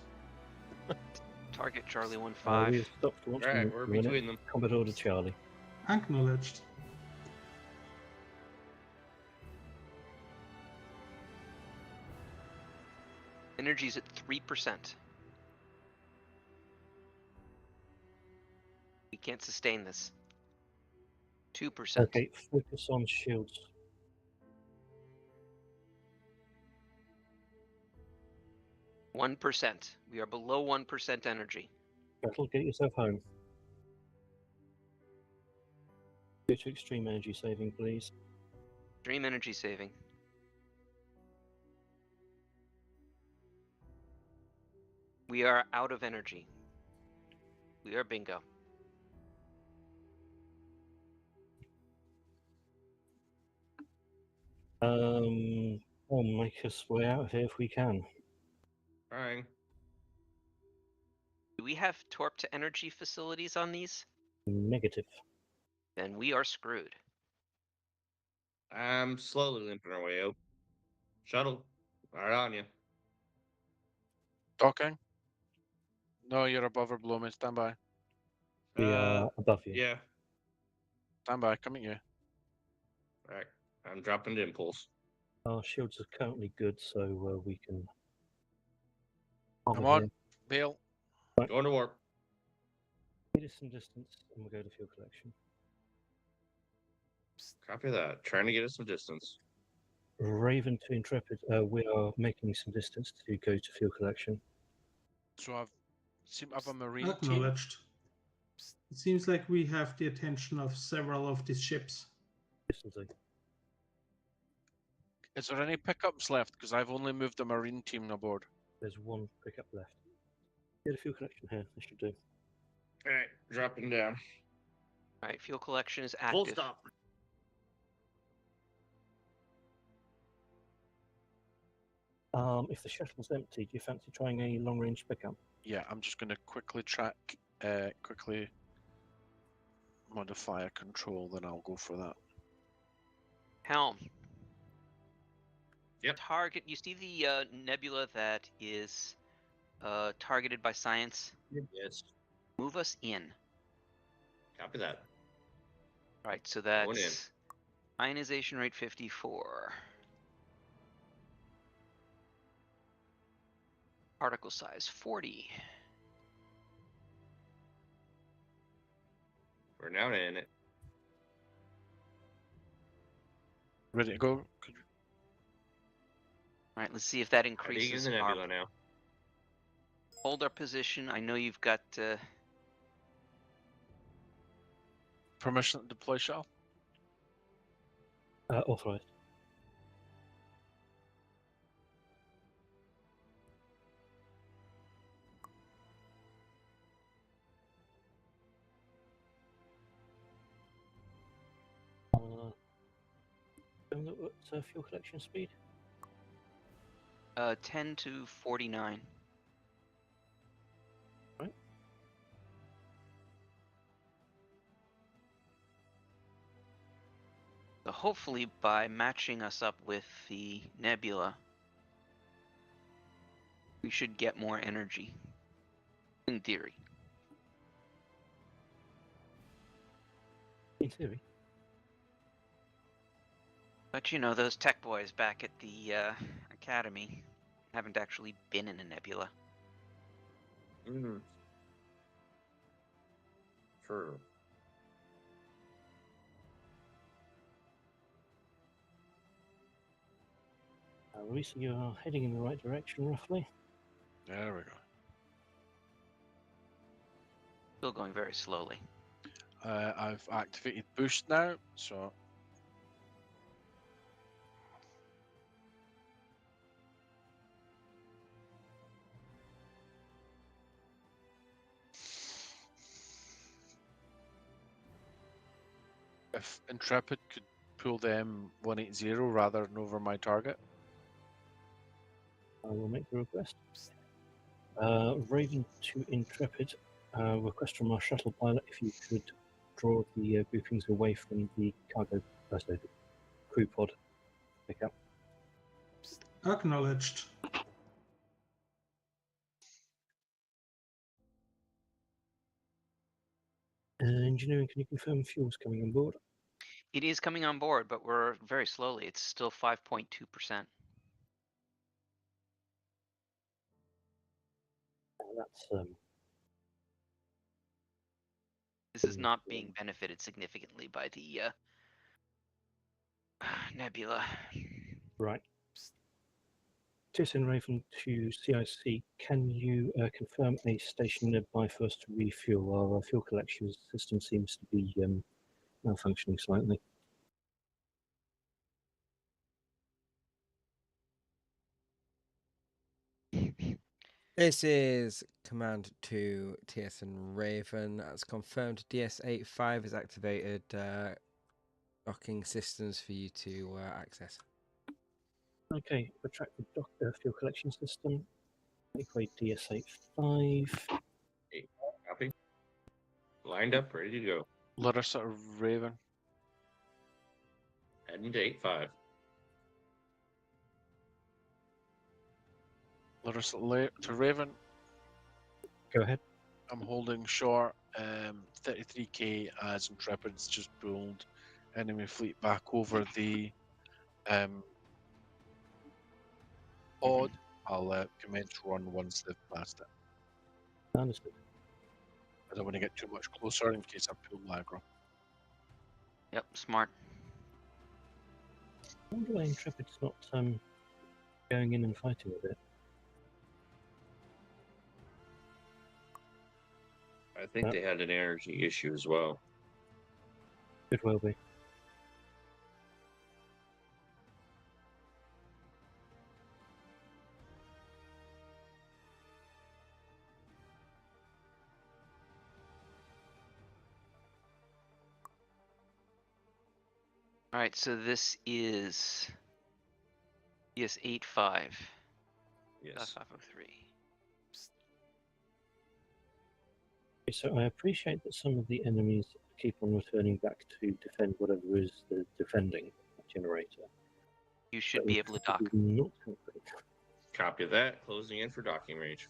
Target Charlie 15. We have stopped launching. All right, them we're for a minute. between them. Combat Order Charlie. Acknowledged. Energy's at 3%. We can't sustain this. 2%. Okay, focus on shields. – 1%. We are below 1% energy. Battle, get yourself home. Go to extreme energy saving, please. Extreme energy saving. We are out of energy. We are bingo. We'll make us way out of here if we can. Fine. Do we have torp to energy facilities on these? Negative. Then we are screwed. I'm slowly limping our way out. Shuttle, right on you. Docking. No, you're above or below me. Stand by. We are above you. Yeah. Stand by. Coming at you. Right. I'm dropping the impulse. Our shields are currently good, so we can. Come on. Bail. Going to warp. Get us some distance, and we'll go to fuel collection. Copy that. Trying to get us some distance. Raven to Intrepid, we are making some distance to go to fuel collection. So I've a marine team. Acknowledged. It seems like we have the attention of several of these ships. Distancing. Is there any pickups left? Because I've only moved a marine team aboard. There's one pickup left. Get a fuel collection here. This should do. All right, dropping down. All right, fuel collection is active. Full stop. If the shuttle's empty, do you fancy trying a long-range pickup? Yeah, I'm just going to quickly quickly modify a control, then I'll go for that. Helm. Yep. Target. You see the nebula that is targeted by science? Yes. Move us in. Copy that. Right, so Going in. that's ionization rate 54. Particle size 40. We're now in it. Ready to go? All right, let's see if that Ready in increases the our nebula now. hold our position. I know you've got Permission to deploy shell? Authorized. What's fuel collection speed? 10 to 49. Right. So hopefully by matching us up with the nebula, we should get more energy. In theory. In theory. But you know, those tech boys back at the academy haven't actually been in a nebula. Mm. True. Luisa, you are heading in the right direction, roughly. There we go. Still going very slowly. I've activated boost now, so if Intrepid could pull them 180 rather than over my target. I will make the request. Raven to Intrepid. Request from our shuttle pilot if you could draw the groupings away from the cargo, sorry, the crew pod pickup. Acknowledged. Engineering, can you confirm fuel's coming on board? It is coming on board, but we're very slowly. It's still 5.2%. That's This is not being benefited significantly by the nebula. right. TSN Raven to CIC, can you confirm a station nearby for us to refuel? Our fuel collection system seems to be malfunctioning slightly. This is command to TSN Raven. That's confirmed. DS85 has activated docking systems for you to access. Okay, retract the fuel collection system. Make way DS85. Copy. Lined up, ready to go. Larissa or Raven. Heading to 8-5. Larissa to Raven. Go ahead. I'm holding short 33k as Intrepid's just pulled enemy fleet back over the pod. I'll commence run once they've passed it. Understood. I don't want to get too much closer in case I pull aggro. Yep, smart. I wonder why Intrepid's not going in and fighting with it. I think they had an energy issue as well. Could well be. All right, so this is ES85. Yes. 503. So I appreciate that some of the enemies keep on returning back to defend whatever is the defending generator. You should be able to dock. Not helping. Copy that. Closing in for docking range.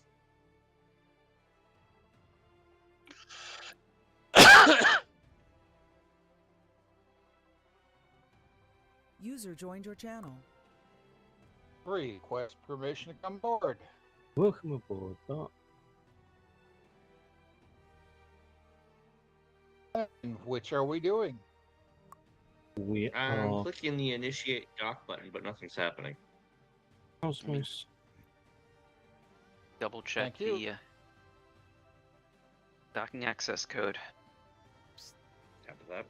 User joined your channel. Request permission to come aboard. Welcome aboard, Bart. And which are we doing? We I'm are clicking the initiate dock button, but nothing's happening. Cosmos. Double check Thank you. the docking access code. Copy that.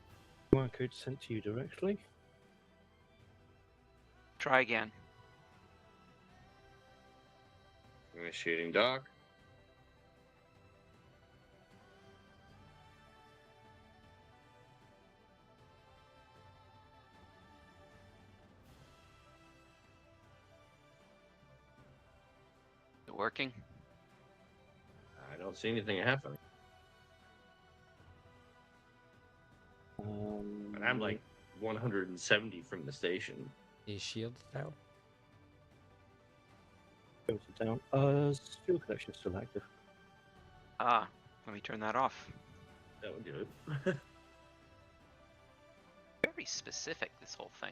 QR code sent to you directly. Try again. Initiating dock. Is it working? I don't see anything happening. But I'm like 170 from the station. Is shield down? Goes down. Fuel collection is still active. Ah, let me turn that off. That would do it. very specific, this whole thing.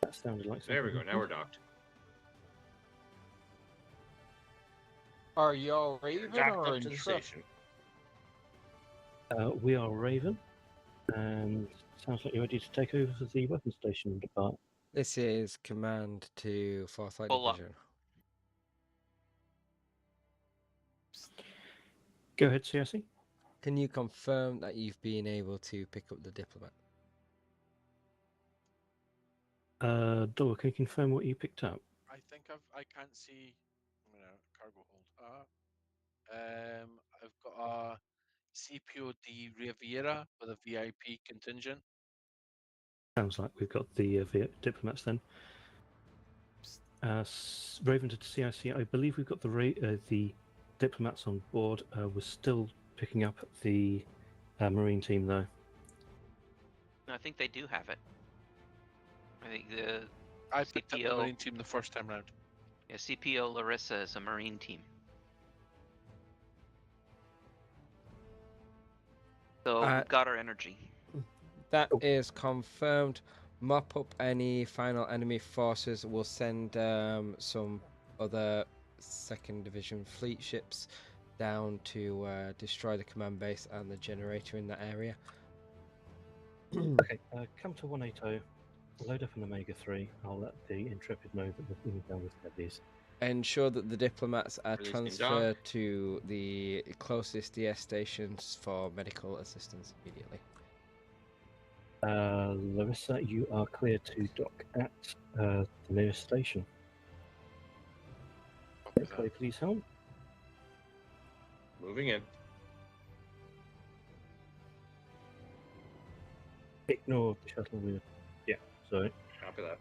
That sounded like There we something go. Now we're docked. Are y'all Raven Docked or up in to the Trip? station. We are Raven, and sounds like you're ready to take over the weapon station and depart. This is command to Fourth Light Pull up. Division. Go ahead, CSE. Can you confirm that you've been able to pick up the diplomat? Dora, can you confirm what you picked up? I think I can't see. I'm gonna cargo hold. I've got a CPOD Riviera with a VIP contingent. Sounds like we've got the diplomats then. Raven to CIC, I believe we've got the diplomats on board. We're still picking up the Marine team though. No, I think they do have it. I think the I picked up the CPO Marine team the first time round. Yeah, CPO Larissa is a Marine team. So we've got our energy. That is confirmed. Mop up any final enemy forces. We'll send some other 2nd Division fleet ships down to destroy the command base and the generator in that area. Okay, come to 180. Load up an Omega 3. I'll let the Intrepid know that we're moving down with heavies. Ensure that the diplomats are Releasing dock. transferred to the closest DS stations for medical assistance immediately. Larissa, you are clear to dock at the nearest station. Okay, please help. Moving in. Ignore the shuttle. Yeah, sorry. Copy that.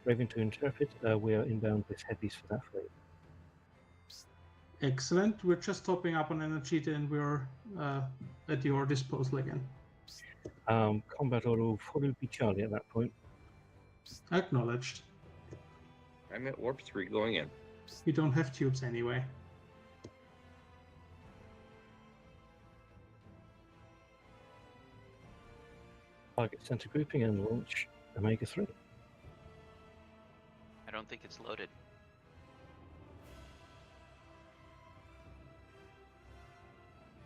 Raven to Intrepid, we are inbound with heavies for that fleet. Excellent. We're just topping up on energy and we're at your disposal again. Combat order will probably be Charlie at that point. Acknowledged. I'm at warp 3 going in. We don't have tubes anyway. Target center grouping and launch Omega 3. I don't think it's loaded.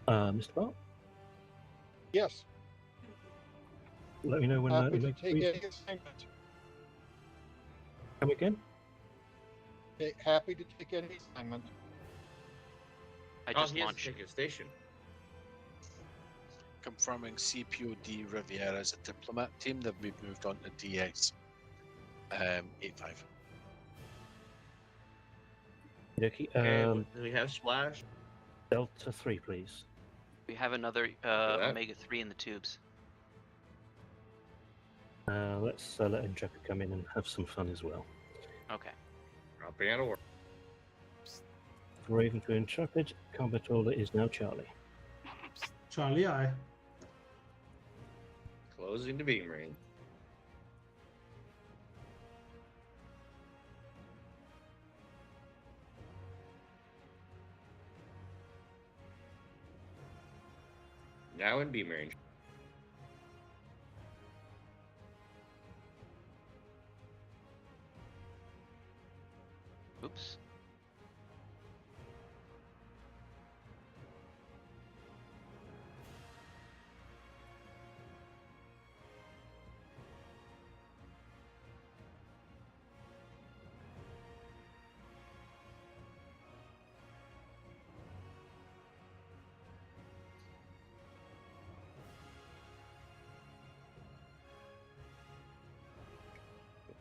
Mr. Bart, Yes. let me know when Happy to Omega take 3 any assignment. come again. Happy to take any assignment. I just he has to launched. take a station. Confirming CPOD Riviera as a diplomat team that we've moved on to DS 85. Okay, Okay, do we have splash? Delta 3, please. We have another that. Omega 3 in the tubes. Let's let Intrepid come in and have some fun as well. Okay. Dropping out of work. Raven to Intrepid, combat order is now Charlie. Charlie, aye. Closing to beam ring. Now in beam range. Oops.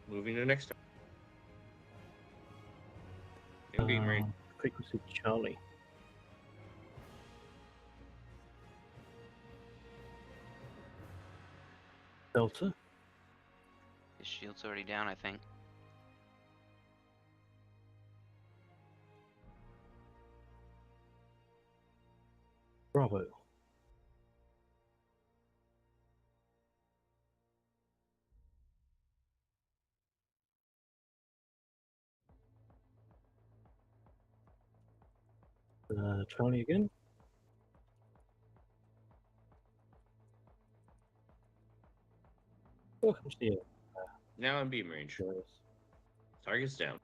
Moving to next. In beam range. Frequency Charlie. Delta. His shield's already down, I think. Bravo. Charlie again. Welcome to you. Now I'm beam range. Target's down.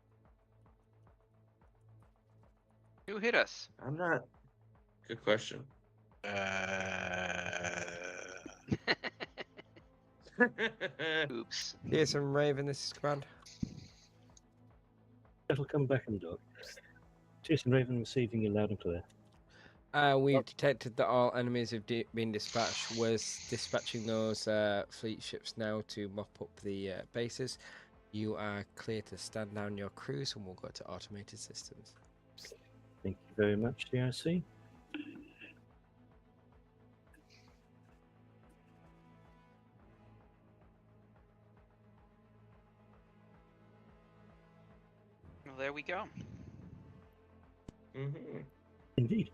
Who hit us? I'm not. Good question. Oops. TSN Raven, this is command. That'll come back and dock. TSN Raven receiving you loud and clear. We've detected that all enemies have been dispatched. We're dispatching those fleet ships now to mop up the bases. You are clear to stand down your crews and we'll go to automated systems. Thank you very much, DRC. Well, there we go. Mm-hmm. Indeed.